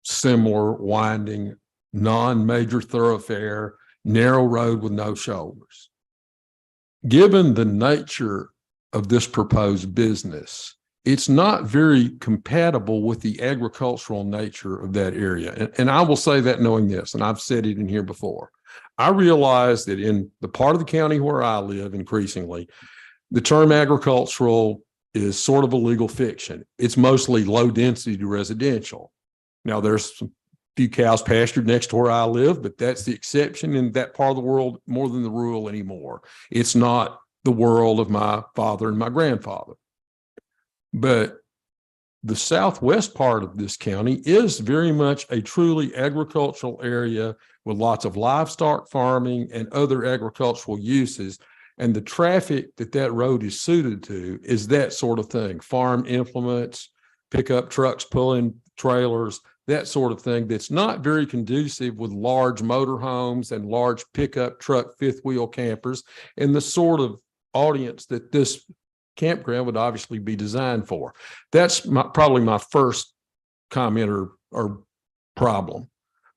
similar winding, non-major thoroughfare, narrow road with no shoulders. Given the nature of this proposed business, it's not very compatible with the agricultural nature of that area. And I will say that knowing this, and I've said it in here before. I realize that in the part of the county where I live, increasingly, the term agricultural is sort of a legal fiction. It's mostly low density residential. Now, there's a few cows pastured next to where I live, but that's the exception in that part of the world more than the rule anymore. It's not the world of my father and my grandfather. But the southwest part of this county is very much a truly agricultural area with lots of livestock farming and other agricultural uses. And the traffic that road is suited to is that sort of thing. Farm implements, pickup trucks pulling trailers, that sort of thing that's not very conducive with large motorhomes and large pickup truck fifth wheel campers and the sort of audience that this campground would obviously be designed for. That's probably my first comment or problem.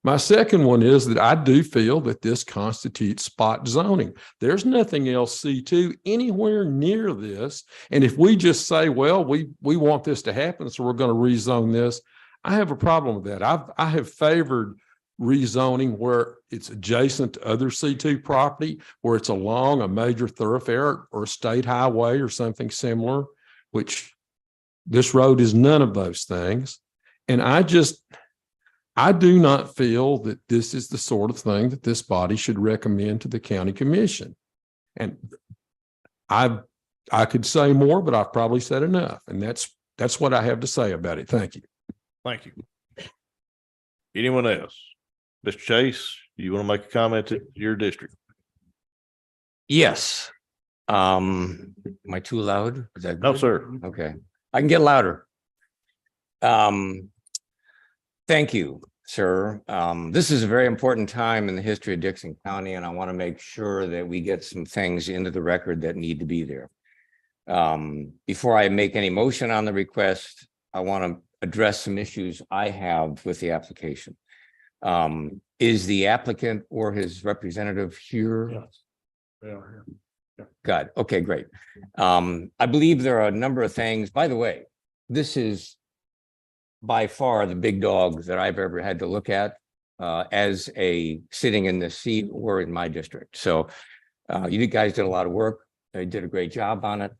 My second one is that I do feel that this constitutes spot zoning. There's nothing else C2 anywhere near this. And if we just say, well, we want this to happen, so we're going to rezone this, I have a problem with that. I have favored rezoning where it's adjacent to other C2 property, where it's along a major thoroughfare or a state highway or something similar, which this road is none of those things. And I do not feel that this is the sort of thing that this body should recommend to the county commission. And I could say more, but I've probably said enough. And that's what I have to say about it. Thank you. Thank you. Anyone else? Mr. Chase, you want to make a comment to your district? Yes. Am I too loud? Is that No, good? sir. Okay, I can get louder. Thank you, sir. This is a very important time in the history of Dickson County, and I want to make sure that we get some things into the record that need to be there. Before I make any motion on the request, I want to address some issues I have with the application. Is the applicant or his representative here? Yes. They are here. Good. Okay, great. I believe there are a number of things. By the way, this is by far the big dog that I've ever had to look at as a sitting in this seat or in my district. So you guys did a lot of work. You did a great job on it,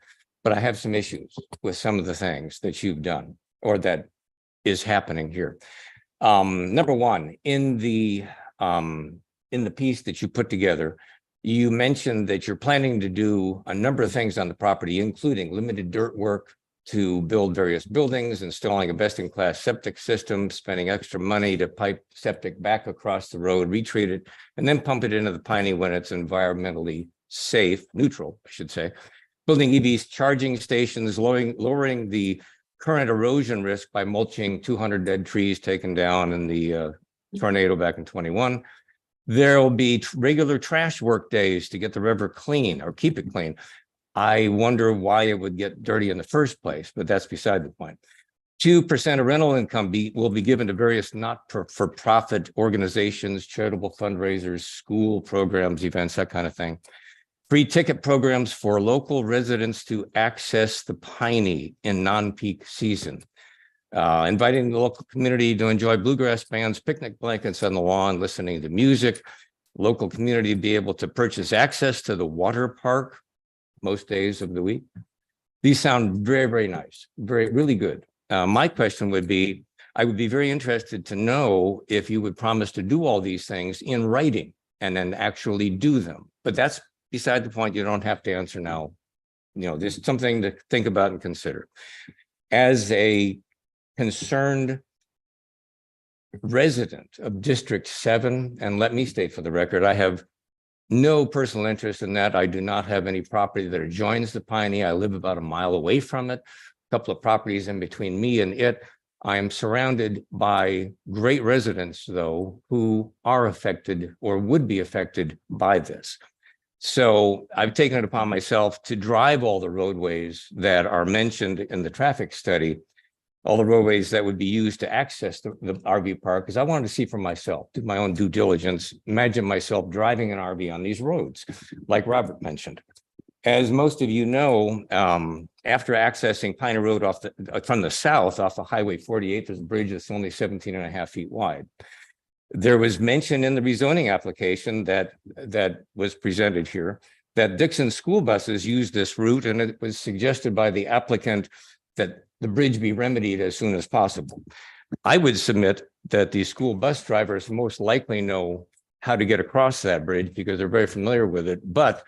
but I have some issues with some of the things that you've done or that is happening here. Number one, in the piece that you put together, you mentioned that you're planning to do a number of things on the property, including limited dirt work to build various buildings, installing a best-in-class septic system, spending extra money to pipe septic back across the road, retreat it, and then pump it into the Piney when it's environmentally safe, neutral, I should say. Building EVs charging stations, lowering the current erosion risk by mulching 200 dead trees taken down in the tornado back in 21. There will be regular trash work days to get the river clean or keep it clean. I wonder why it would get dirty in the first place, but that's beside the point. 2% of rental income will be given to various not-for-profit organizations, charitable fundraisers, school programs, events, that kind of thing. Free ticket programs for local residents to access the Piney in non-peak season. Inviting the local community to enjoy bluegrass bands, picnic blankets on the lawn, listening to music. Local community be able to purchase access to the water park most days of the week. These sound very, very nice, really good. My question would be, I would be very interested to know if you would promise to do all these things in writing and then actually do them. But that's beside the point. You don't have to answer now. You know, there's something to think about and consider. As a concerned resident of District 7, and let me state for the record, I have no personal interest in that. I do not have any property that adjoins the Piney. I live about a mile away from it. A couple of properties in between me and it. I am surrounded by great residents, though, who are affected or would be affected by this. So I've taken it upon myself to drive all the roadways that are mentioned in the traffic study, all the roadways that would be used to access the RV park, because I wanted to see for myself, do my own due diligence, imagine myself driving an RV on these roads, like Robert mentioned. As most of you know, after accessing Piney Road from the south off of Highway 48, there's a bridge that's only 17.5 feet wide. There was mention in the rezoning application that was presented here that Dickson school buses use this route, and it was suggested by the applicant that the bridge be remedied as soon as possible. I would submit that the school bus drivers most likely know how to get across that bridge because they're very familiar with it, but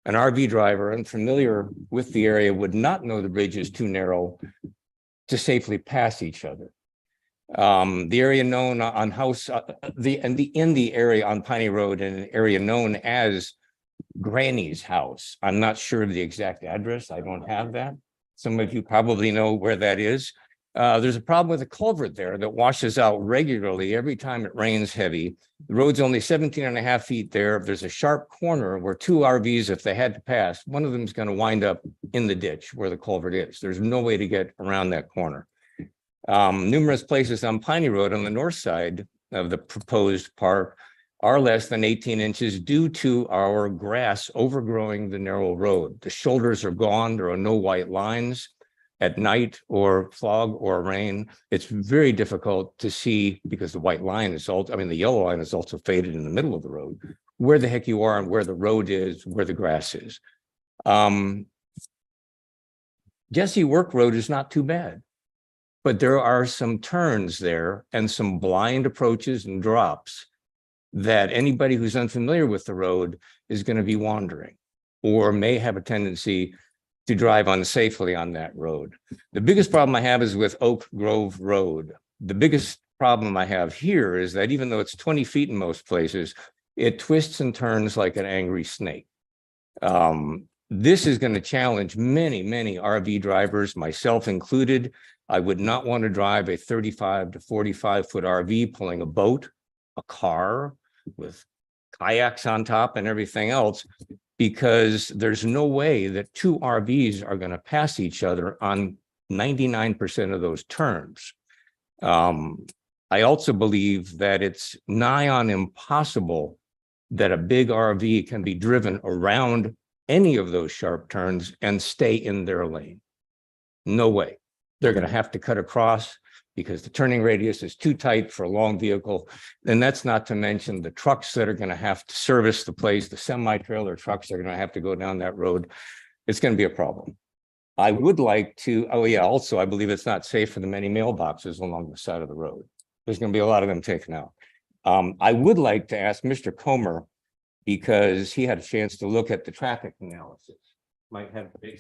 an RV driver unfamiliar with the area would not know the bridge is too narrow to safely pass each other. The area known on in the area on Piney Road, in an area known as Granny's house. I'm not sure of the exact address. I don't have that. Some of you probably know where that is. There's a problem with a culvert there that washes out regularly every time it rains heavy. The road's only 17.5 feet there. There's a sharp corner where two RVs, if they had to pass, one of them is going to wind up in the ditch where the culvert is. There's no way to get around that corner. Numerous places on Piney Road on the north side of the proposed park are less than 18 inches due to our grass overgrowing the narrow road. The shoulders are gone. There are no white lines at night or fog or rain. It's very difficult to see because the white line is also, the yellow line is also faded in the middle of the road, where the heck you are and where the road is, where the grass is. Jesse Work Road is not too bad. But there are some turns there and some blind approaches and drops that anybody who's unfamiliar with the road is going to be wandering or may have a tendency to drive unsafely on that road. The biggest problem I have is with Oak Grove Road. The biggest problem I have here is that even though it's 20 feet in most places, it twists and turns like an angry snake. This is going to challenge many, many RV drivers, myself included. I would not want to drive a 35 to 45-foot RV pulling a boat, a car with kayaks on top and everything else, because there's no way that two RVs are going to pass each other on 99% of those turns. I also believe that it's nigh on impossible that a big RV can be driven around any of those sharp turns and stay in their lane. No way. They're going to have to cut across because the turning radius is too tight for a long vehicle. And that's not to mention the trucks that are going to have to service the place, the semi-trailer trucks that are going to have to go down that road. It's going to be a problem. I would like to, oh yeah, also, I believe it's not safe for the many mailboxes along the side of the road. There's going to be a lot of them taken out. I would like to ask Mr. Comer, because he had a chance to look at the traffic analysis. Might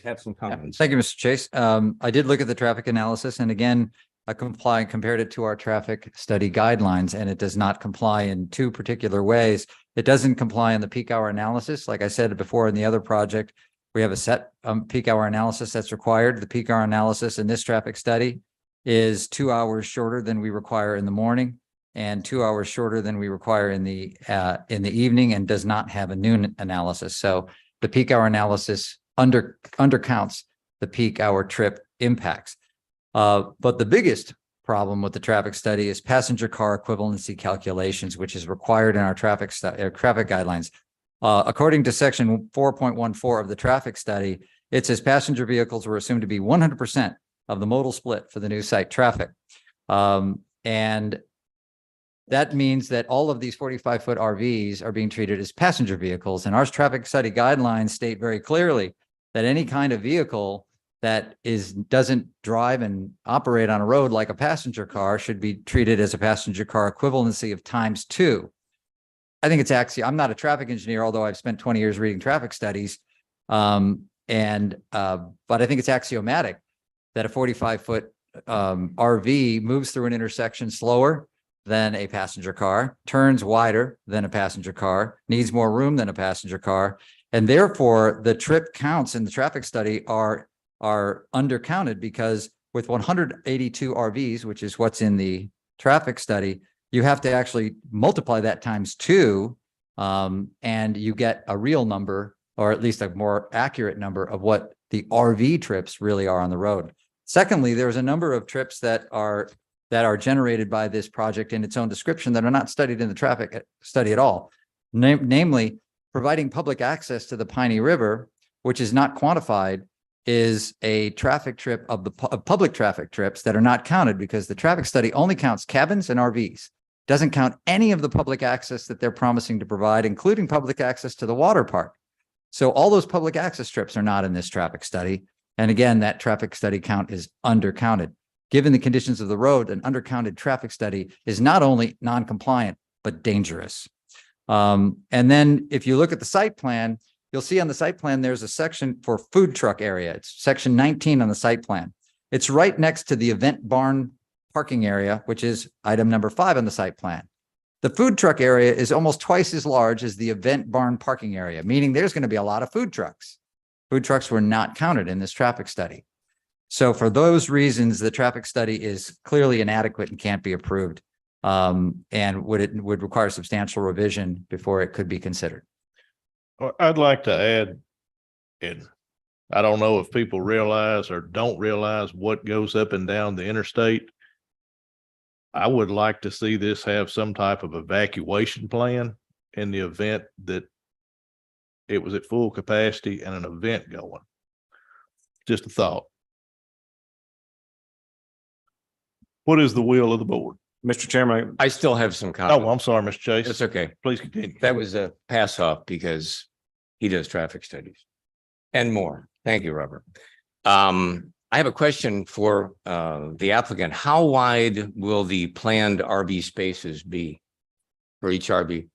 have some comments. Thank you, Mr. Chase. I did look at the traffic analysis, and again, I compared it to our traffic study guidelines, and it does not comply in two particular ways. It doesn't comply in the peak hour analysis. Like I said before, in the other project, we have a set peak hour analysis that's required. The peak hour analysis in this traffic study is 2 hours shorter than we require in the morning and 2 hours shorter than we require in the evening, and does not have a noon analysis. So the peak hour analysis undercounts the peak hour trip impacts. But the biggest problem with the traffic study is passenger car equivalency calculations, which is required in our traffic guidelines. According to section 4.14 of the traffic study, it says passenger vehicles were assumed to be 100% of the modal split for the new site traffic. And that means that all of these 45-foot RVs are being treated as passenger vehicles. And our traffic study guidelines state very clearly that any kind of vehicle that doesn't drive and operate on a road like a passenger car should be treated as a passenger car equivalency of ×2. I think it's actually, I'm not a traffic engineer, although I've spent 20 years reading traffic studies. But I think it's axiomatic that a 45-foot RV moves through an intersection slower than a passenger car, turns wider than a passenger car, needs more room than a passenger car. And therefore, the trip counts in the traffic study are undercounted, because with 182 RVs, which is what's in the traffic study, you have to actually multiply that ×2, and you get a real number, or at least a more accurate number of what the RV trips really are on the road. Secondly, there's a number of trips that are generated by this project in its own description that are not studied in the traffic study at all. Namely, providing public access to the Piney River, which is not quantified, is a traffic trip of public traffic trips that are not counted, because the traffic study only counts cabins and RVs. Doesn't count any of the public access that they're promising to provide, including public access to the water park. So all those public access trips are not in this traffic study. And again, that traffic study count is undercounted. Given the conditions of the road, an undercounted traffic study is not only non-compliant, but dangerous. And then if you look at the site plan, you'll see on the site plan, there's a section for food truck area. It's section 19 on the site plan. It's right next to the event barn parking area, which is item number 5 on the site plan. The food truck area is almost twice as large as the event barn parking area, meaning there's going to be a lot of food trucks. Food trucks were not counted in this traffic study. So for those reasons, the traffic study is clearly inadequate and can't be approved, and would require substantial revision before it could be considered. Well, I'd like to add, and I don't know if people realize or don't realize what goes up and down the interstate. I would like to see this have some type of evacuation plan in the event that it was at full capacity and an event going. Just a thought. What is the will of the board? Mr. Chairman, I still have some comments. Oh, I'm sorry, Mr. Chase. It's okay. Please continue. That was a pass off because he does traffic studies and more. Thank you, Robert. I have a question for the applicant. How wide will the planned RV spaces be for each RV?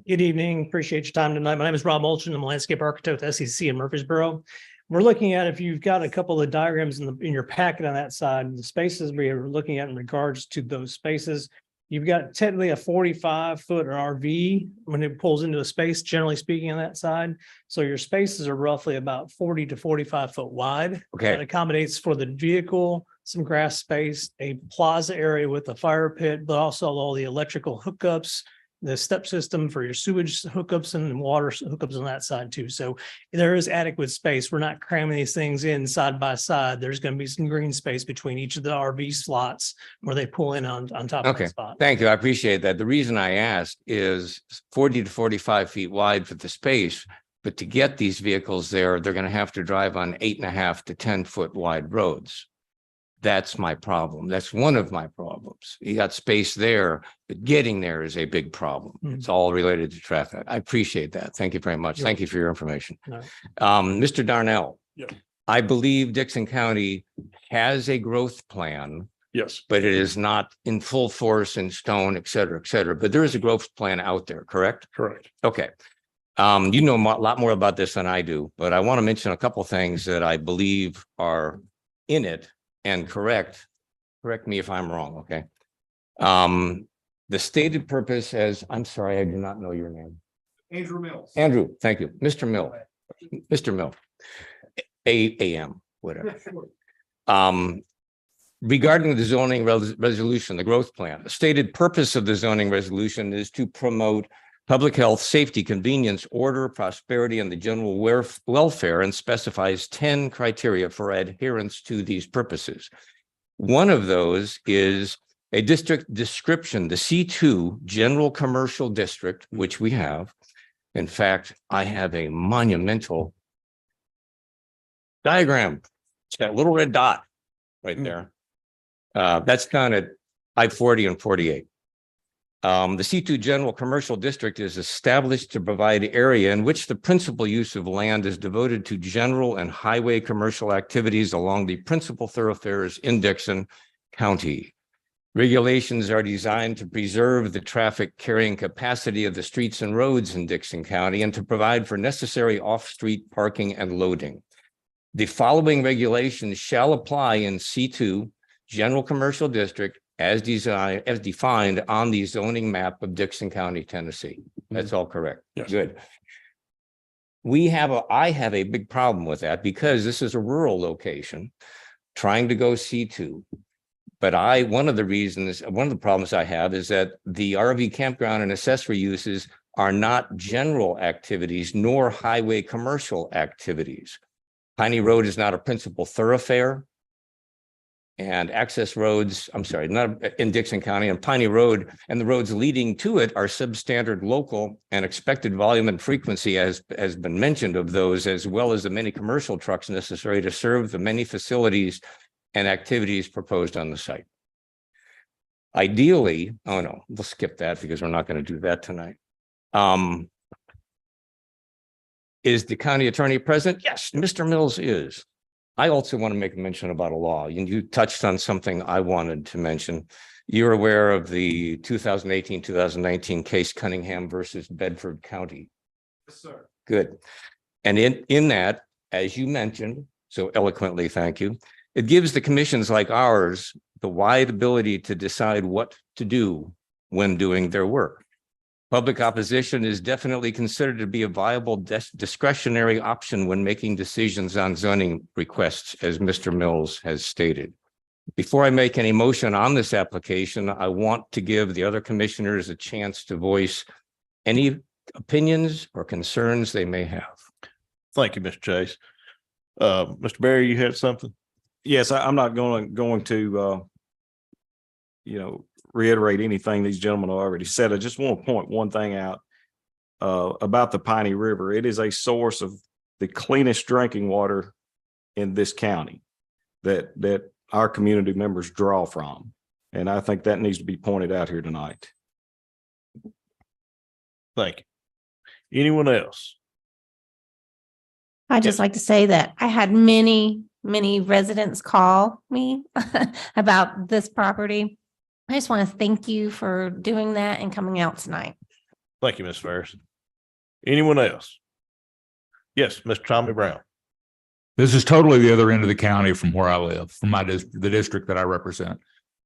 Good evening. Appreciate your time tonight. My name is Rob Mulchin. I'm a landscape architect at SEC in Murfreesboro. We're looking at, if you've got a couple of diagrams in your packet on that side, the spaces we are looking at in regards to those spaces. You've got technically a 45-foot RV when it pulls into a space, generally speaking, on that side. So your spaces are roughly about 40 to 45 foot wide. Okay. That accommodates for the vehicle, some grass space, a plaza area with a fire pit, but also all the electrical hookups, the step system for your sewage hookups and water hookups on that side too. So there is adequate space. We're not cramming these things in side by side. There's going to be some green space between each of the RV slots where they pull in on top of Okay, the spot. thank you. I appreciate that. The reason I asked is 40 to 45 feet wide for the space, but to get these vehicles there, they're going to have to drive on 8.5 to 10-foot wide roads. That's my problem. That's one of my problems. You got space there, but getting there is a big problem. It's all related to traffic. I appreciate that. Thank you very much. Thank you for your information. No. Mr. Darnell. Yeah. I believe Dickson County has a growth plan, Yes, but it is not in full force in stone, et cetera, but there is a growth plan out there, correct? correct. Okay. You know a lot more about this than I do, but I want to mention a couple things that I believe are in it and correct me if I'm wrong, okay? The stated purpose as, I'm sorry, I do not know your name. Andrew Mills. Andrew, thank you. Mr. Mill. Mr. Mill. AM, whatever. Regarding the zoning resolution, the growth plan, the stated purpose of the zoning resolution is to promote public health, safety, convenience, order, prosperity, and the general welfare, and specifies 10 criteria for adherence to these purposes. One of those is a district description, the C2 General Commercial District, which we have. In fact, I have a monumental diagram. It's that little red dot right there. That's done at I-40 and 48. The C2 General Commercial District is established to provide area in which the principal use of land is devoted to general and highway commercial activities along the principal thoroughfares in Dickson County. Regulations are designed to preserve the traffic carrying capacity of the streets and roads in Dickson County and to provide for necessary off-street parking and loading. The following regulations shall apply in C2 General Commercial District as defined on the zoning map of Dickson County, Tennessee. That's all correct. Yes. Good. I have a big problem with that because this is a rural location trying to go C2. But one of the problems I have is that the RV campground and accessory uses are not general activities nor highway commercial activities. Piney Road is not a principal thoroughfare. And access roads, not in Dickson County, and Piney Road and the roads leading to it are substandard local, and expected volume and frequency has been mentioned of those, as well as the many commercial trucks necessary to serve the many facilities and activities proposed on the site. Ideally, oh no, we'll skip that because we're not going to do that tonight. Is the county attorney present? Yes, Mr. Mills is. I also want to make a mention about a law. You touched on something I wanted to mention. You're aware of the 2018-2019 case Cunningham versus Bedford County. Yes, sir. Good. And in that, as you mentioned so eloquently, thank you, it gives the commissions like ours the wide ability to decide what to do when doing their work. Public opposition is definitely considered to be a viable discretionary option when making decisions on zoning requests, as Mr. Mills has stated. Before I make any motion on this application, I want to give the other commissioners a chance to voice any opinions or concerns they may have. Thank you, Mr. Chase. Mr. Barry, you had something? Yes, I'm not going to, reiterate anything these gentlemen have already said. I just want to point one thing out about the Piney River. It is a source of the cleanest drinking water in this county that our community members draw from. And I think that needs to be pointed out here tonight. Thank you. Anyone else? I'd just like to say that I had many residents call me about this property. I just want to thank you for doing that and coming out tonight. Thank you, Ms. Ferris. Anyone else? Yes, Mr. Tommy Brown. This is totally the other end of the county from where I live, from the district that I represent.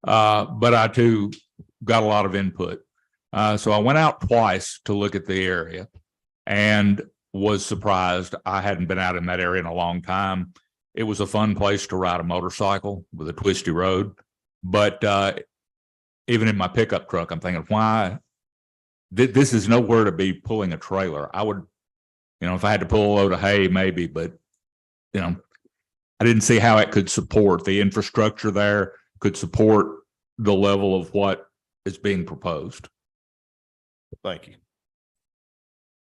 But I too got a lot of input. So I went out twice to look at the area and was surprised. I hadn't been out in that area in a long time. It was a fun place to ride a motorcycle with a twisty road. But even in my pickup truck, I'm thinking, why? This is nowhere to be pulling a trailer. I would, if I had to pull a load of hay, maybe, but I didn't see how it could support the infrastructure there, could support the level of what is being proposed. Thank you.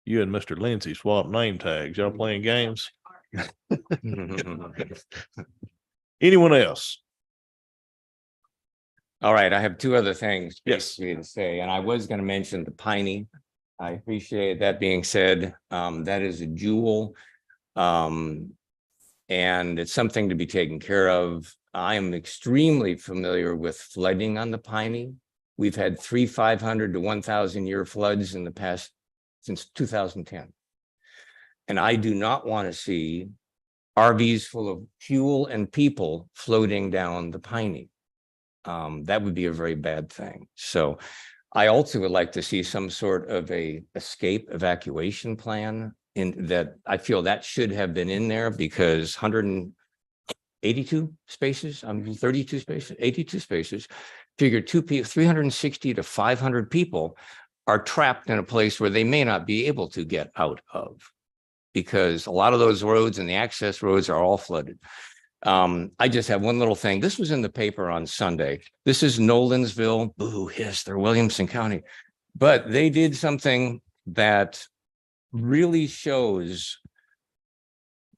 You and Mr. Lindsay swapped name tags. Y'all playing games? Anyone else? All right, I have two other things. Yes. basically to say, and I was going to mention the piney. I appreciate that being said. That is a jewel. And it's something to be taken care of. I am extremely familiar with flooding on the piney. We've had 500 to 1,000 year floods in the past since 2010. And I do not want to see RVs full of fuel and people floating down the piney. That would be a very bad thing. So I also would like to see some sort of a escape evacuation plan in that. I feel that should have been in there because 182 spaces, 32 spaces, 82 spaces, figure 360 to 500 people are trapped in a place where they may not be able to get out of because a lot of those roads and the access roads are all flooded. I just have one little thing. This was in the paper on Sunday. This is Nolensville. Boo, yes, they're Williamson County. But they did something that really shows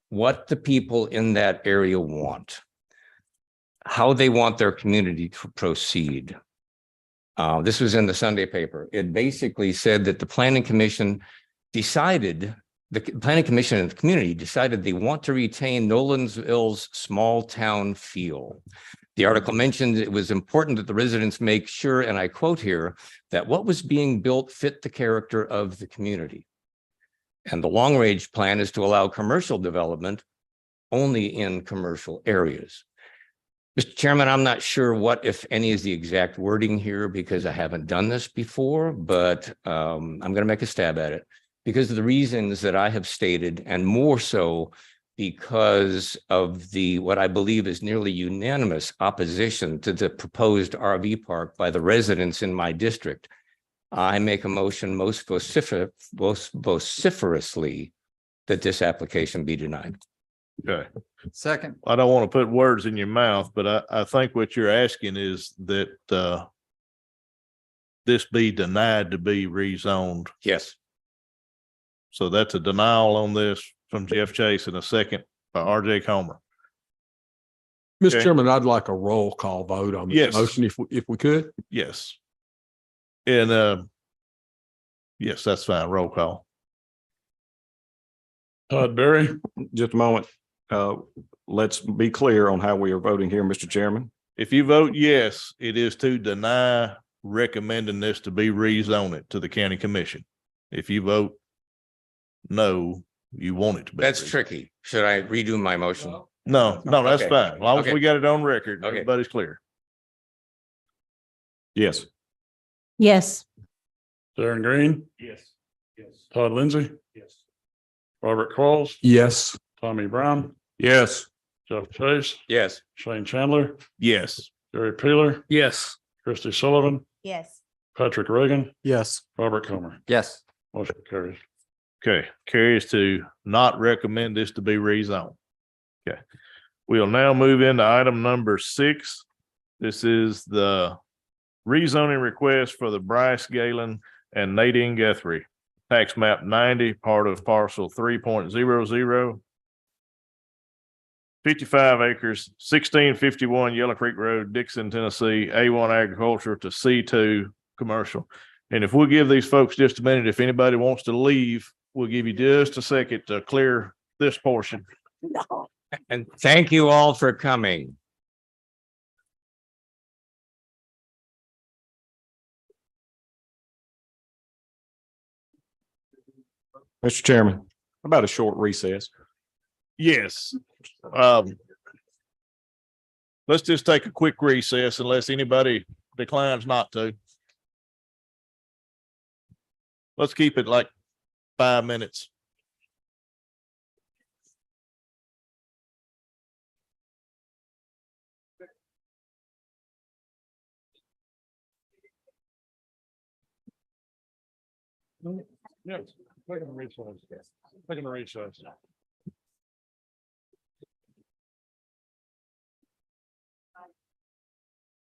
what the people in that area want, how they want their community to proceed. This was in the Sunday paper. It basically said that the Planning Commission decided, the Planning Commission and the community decided they want to retain Nolensville's small town feel. The article mentioned it was important that the residents make sure, and I quote here, that what was being built fit the character of the community. And the long range plan is to allow commercial development only in commercial areas. Mr. Chairman, I'm not sure what, if any, is the exact wording here because I haven't done this before, but I'm going to make a stab at it because of the reasons that I have stated, and more so because of the what I believe is nearly unanimous opposition to the proposed RV park by the residents in my district. I make a motion most vociferously that this application be denied. Okay. Second. I don't want to put words in your mouth, but I think what you're asking is that this be denied to be rezoned. Yes. So that's a denial on this from Jeff Chase and a second by RJ Comer. Mr. Okay. Chairman, I'd like a roll call vote on Yes. this motion if we could. Yes. And yes, that's fine. Roll call. Todd Berry, Just a moment. Let's be clear on how we are voting here, Mr. Chairman. If you vote yes, it is to deny recommending this to be rezoned to the county commission. If you vote no, you want it to be. That's rezoned. tricky. Should I redo my motion? No, that's Okay. fine. As long as Okay. we got it on record, Okay. everybody's clear. Yes. Yes. Darren Green, Yes. Yes. Todd Lindsay, Yes. Robert Qualls, Yes. Tommy Brown, Yes. Jeff Chase, Yes. Shane Chandler, Yes. Gary Peeler, Yes. Christy Sullivan, Yes. Patrick Reagan, Yes. Robert Comer. Yes. Motion carries. Okay, carries to not recommend this to be rezoned. Okay, we'll now move into item number 6. This is the rezoning request for the Bryce Galen and Nadine Guthrie. Tax map 90, part of parcel 3.00. 55 acres, 1651 Yellow Creek Road, Dickson, Tennessee, A1 agriculture to C2 commercial. And if we'll give these folks just a minute, if anybody wants to leave, we'll give you just a second to clear this portion. And thank you all for coming. Mr. Chairman, how about a short recess? Yes. Let's just take a quick recess unless anybody declines not to. Let's keep it like 5 minutes. Yes, taking a recess. Taking a recess.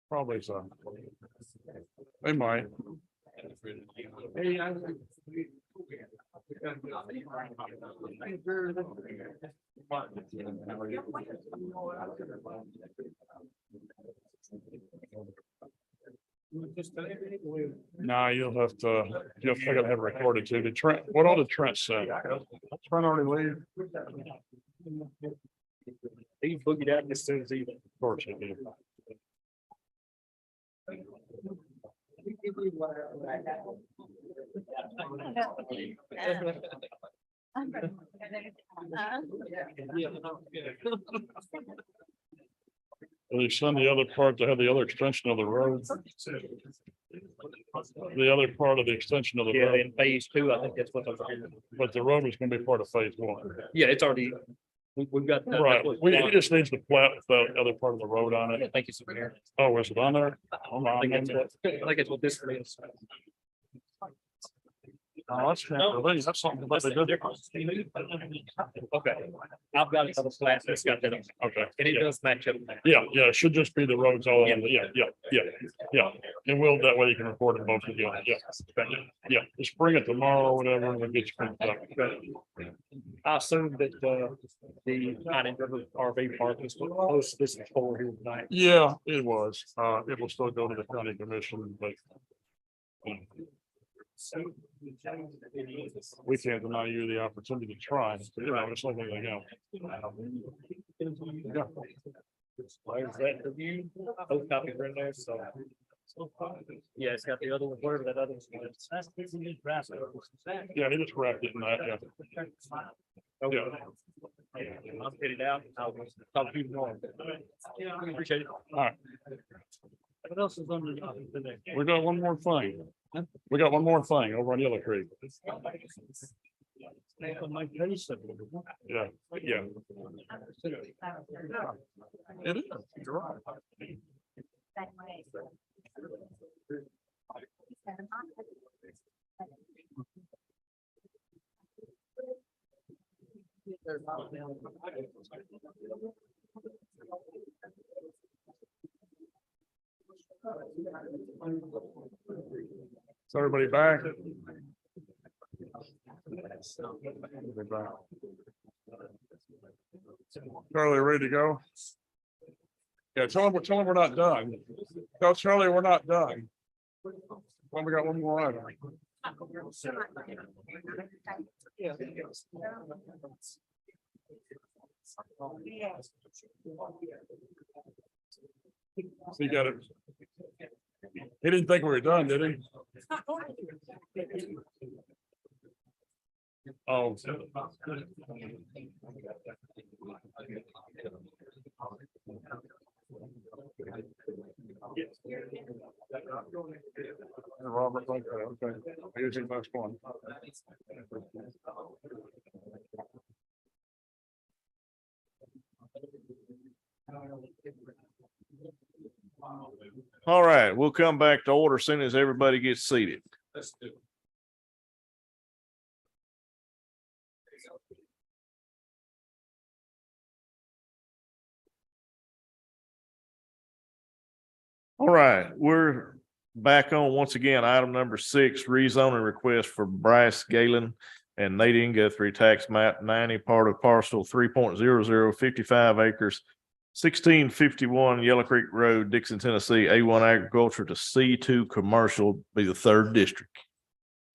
Probably so. They might. Nah, you'll have to have it recorded too. Did Trent, what all did Trent say? Trent already leave? He boogied out as soon as he. Of course he did. They send the other part to have the other extension of the road. The other part of the extension of the road. In phase 2, I think that's what. But the road was gonna be part of phase 1. Yeah, it's already, we've got. Right, he just needs to plat with the other part of the road on it. Thank you, Super. Oh, is it on there? Hold on. I think it's what this is. Oh, that's that's something that they did. Okay, I've got another flat that's got that, Okay. and it does match up. Yeah, it should just be the roads all, yeah. And we'll, that way you can record them both together, yeah, just bring it tomorrow or whatever, and we'll get you finished up. I assume that, the Pine River RV park is close to this for here tonight. Yeah, it was, it will still go to the county commission, but we can't deny you the opportunity to try, you know, it's like anything else. Yeah. There's that review, both copies are in there, so. Yeah, it's got the other one, wherever that other one is. Yeah, he just wrapped it in that, yeah. Yeah. I'll get it out. I'll talk to you tomorrow. Appreciate it. All right. What else is under? We got one more thing. We got one more thing over on Yellow Creek. Yeah, yeah. It is. You're right. Is everybody back? Charlie, ready to go? Yeah, tell them we're not done. Tell Charlie we're not done. Well, we got one more item. So you got it. He didn't think we were done, did he? Oh. Robert, okay, here's your next one. All right, we'll come back to order as soon as everybody gets seated. All right, we're back on once again, item number 6, rezoning request for Bryce Galen and Nadine Guthrie, tax map 90, part of parcel 3.0055 acres, 1651 Yellow Creek Road, Dickson, Tennessee, A1 agriculture to C2 commercial, be the third district.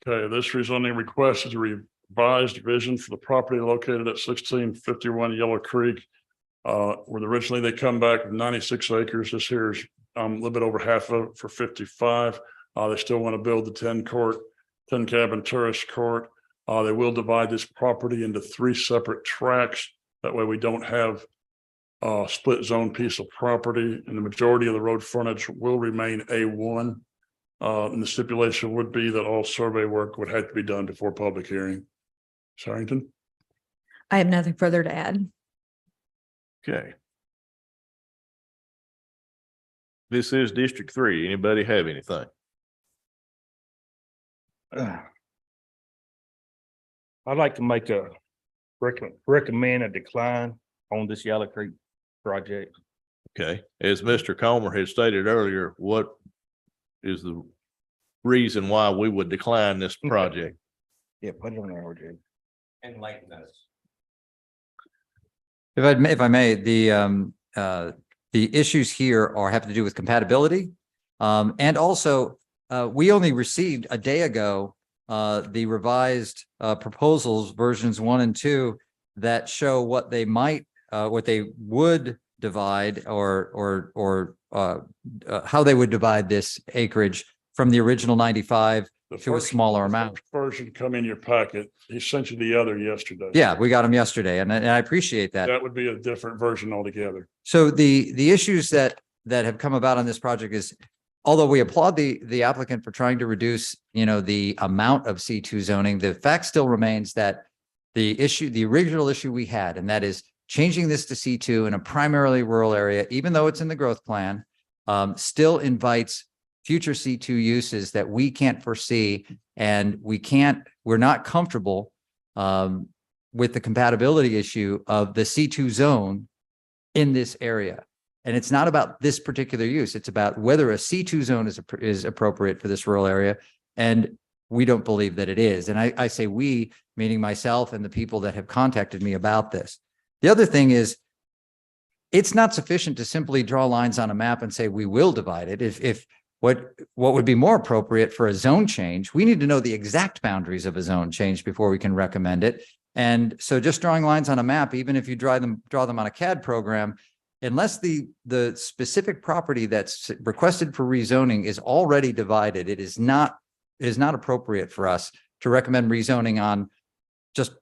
Okay, this rezoning request is a revised vision for the property located at 1651 Yellow Creek. Where originally they come back with 96 acres. This here is a little bit over half of it for 55. They still want to build the 10 cabin tourist court. They will divide this property into 3 separate tracts. That way we don't have a split zone piece of property, and the majority of the road frontage will remain A1. And the stipulation would be that all survey work would have to be done before public hearing. Sarrington? I have nothing further to add. Okay. This is District 3. Anybody have anything? I'd like to make a recommend a decline on this Yellow Creek project. Okay, as Mr. Comer had stated earlier, what is the reason why we would decline this project? Yeah, put it on there, RJ. Enlighten us. If I may, the issues here have to do with compatibility. And also, we only received a day ago the revised proposals, versions 1 and 2, that show what they would divide or how they would divide this acreage from the original 95 to a smaller amount. Version come in your packet. He sent you the other yesterday. Yeah, we got them yesterday, and I appreciate that. That would be a different version altogether. So the issues that have come about on this project is, although we applaud the applicant for trying to reduce, the amount of C2 zoning, the fact still remains that the original issue we had, and that is changing this to C2 in a primarily rural area, even though it's in the growth plan, still invites future C2 uses that we can't foresee, and we're not comfortable with the compatibility issue of the C2 zone in this area. And it's not about this particular use. It's about whether a C2 zone is appropriate for this rural area. And we don't believe that it is. And I say we, meaning myself and the people that have contacted me about this. The other thing is, it's not sufficient to simply draw lines on a map and say we will divide it. If what would be more appropriate for a zone change, we need to know the exact boundaries of a zone change before we can recommend it. And so just drawing lines on a map, even if you draw them on a CAD program, unless the specific property that's requested for rezoning is already divided, it is not appropriate for us to recommend rezoning on just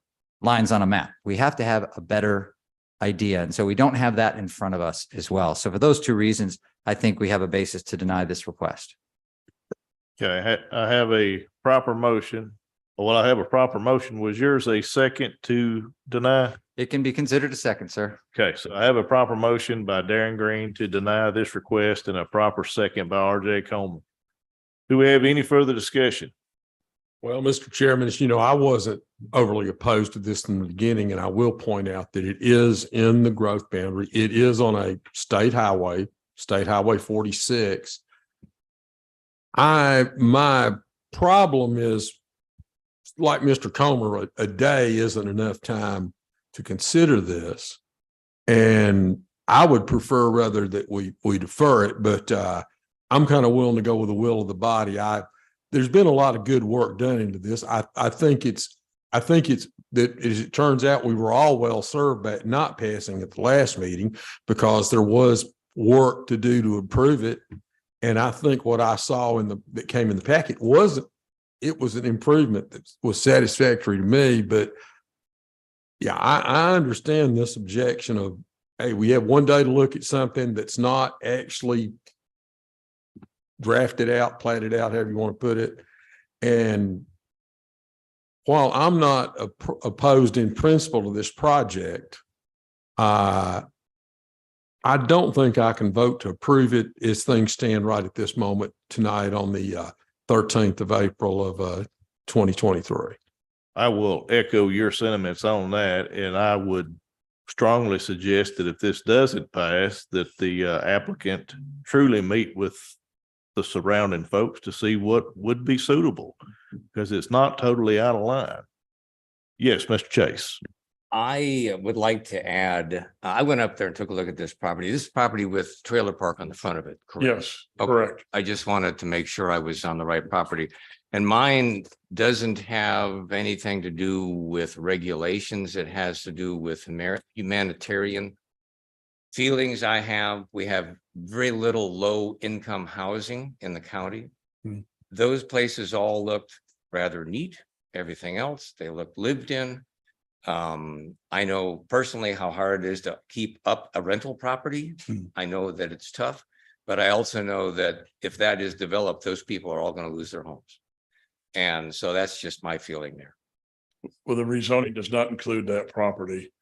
lines on a map. We have to have a better idea. And so we don't have that in front of us as well. So for those 2 reasons, I think we have a basis to deny this request. Okay, I have a proper motion. Well, I have a proper motion. Was yours a second to deny? It can be considered a second, sir. Okay, so I have a proper motion by Darren Green to deny this request and a proper second by RJ Coleman. Do we have any further discussion? Well, Mr. Chairman, as you know, I wasn't overly opposed to this in the beginning, and I will point out that it is in the growth boundary. It is on a state highway, State Highway 46. My problem is, like Mr. Comer, a day isn't enough time to consider this. And I would prefer rather that we defer it, but I'm kind of willing to go with the will of the body. There's been a lot of good work done into this. I think it's that, as it turns out, we were all well served by not passing at the last meeting, because there was work to do to improve it. And I think what I saw that came in the packet was an improvement that was satisfactory to me. But yeah, I understand this objection of, hey, we have one day to look at something that's not actually drafted out, platted out, however you want to put it. And while I'm not opposed in principle to this project, I don't think I can vote to approve it as things stand right at this moment tonight on the 13th of April of 2023. I will echo your sentiments on that, and I would strongly suggest that if this doesn't pass, that the applicant truly meet with the surrounding folks to see what would be suitable, because it's not totally out of line. Yes, Mr. Chase. I would like to add, I went up there and took a look at this property. This property with trailer park on the front of it, correct? Yes, Okay. correct. I just wanted to make sure I was on the right property. And mine doesn't have anything to do with regulations. It has to do with humanitarian feelings I have. We have very little low income housing in the county. Those places all looked rather neat. Everything else, they look lived in. I know personally how hard it is to keep up a rental property. I know that it's tough, but I also know that if that is developed, those people are all going to lose their homes. And so that's just my feeling there. Well, the rezoning does not include that property.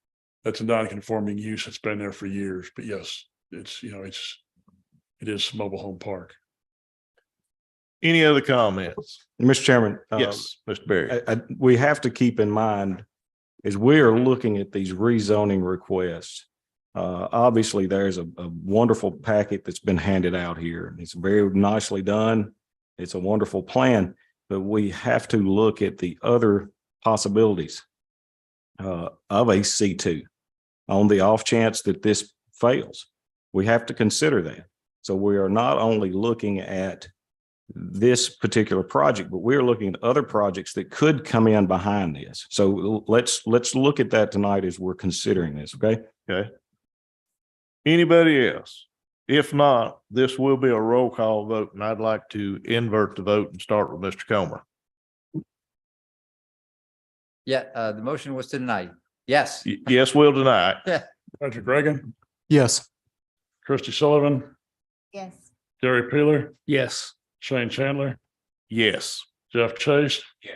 That's a non-conforming use. It's been there for years, but yes, it's, it is mobile home park. Any other comments? Mr. Chairman. Yes, Mr. Berry. We have to keep in mind as we are looking at these rezoning requests. Obviously, there's a wonderful packet that's been handed out here. It's very nicely done. It's a wonderful plan, but we have to look at the other possibilities of a C2 on the off chance that this fails. We have to consider that. So we are not only looking at this particular project, but we're looking at other projects that could come in behind this. So let's look at that tonight as we're considering this. Okay. Okay. Anybody else? If not, this will be a roll call vote, and I'd like to invert the vote and start with Mr. Comer. Yeah, the motion was to deny. Yes. Yes, we'll deny it. Patrick Reagan, Yes. Christie Sullivan, Yes. Gary Peeler, Yes. Shane Chandler, Yes. Jeff Chase. Yeah.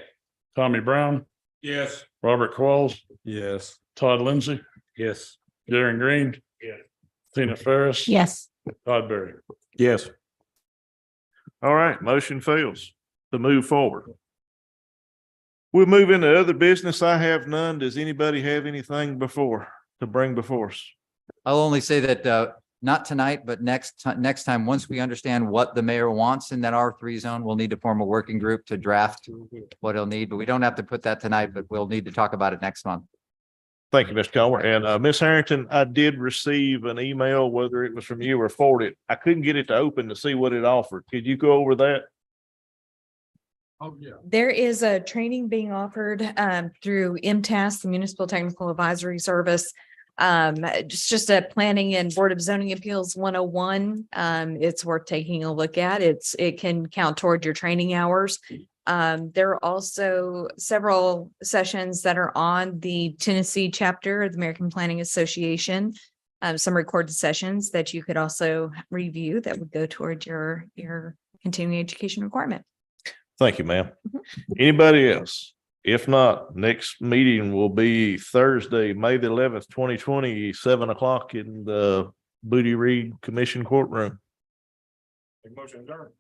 Tommy Brown, Yes. Robert Qualls, Yes. Todd Lindsay, Yes. Darren Green. Yeah. Tina Ferris. Yes. Todd Berry. Yes. All right, motion fails to move forward. We'll move into other business. I have none. Does anybody have anything to bring before us? I'll only say that not tonight, but next time, once we understand what the mayor wants in that R3 zone, we'll need to form a working group to draft what he'll need, but we don't have to put that tonight, but we'll need to talk about it next month. Thank you, Mr. Comer. And Ms. Harrington, I did receive an email, whether it was from you or forwarded. I couldn't get it to open to see what it offered. Could you go over that? Oh, yeah. There is a training being offered through MTAS, the Municipal Technical Advisory Service. It's just a planning and Board of Zoning Appeals 101. It's worth taking a look at. It can count toward your training hours. There are also several sessions that are on the Tennessee chapter of the American Planning Association. Some recorded sessions that you could also review that would go toward your continuing education requirement. Thank you, ma'am. Anybody else? If not, next meeting will be Thursday, May the 11th, 2020, 7 o'clock in the Booty Reed Commission courtroom. Motion adjourned.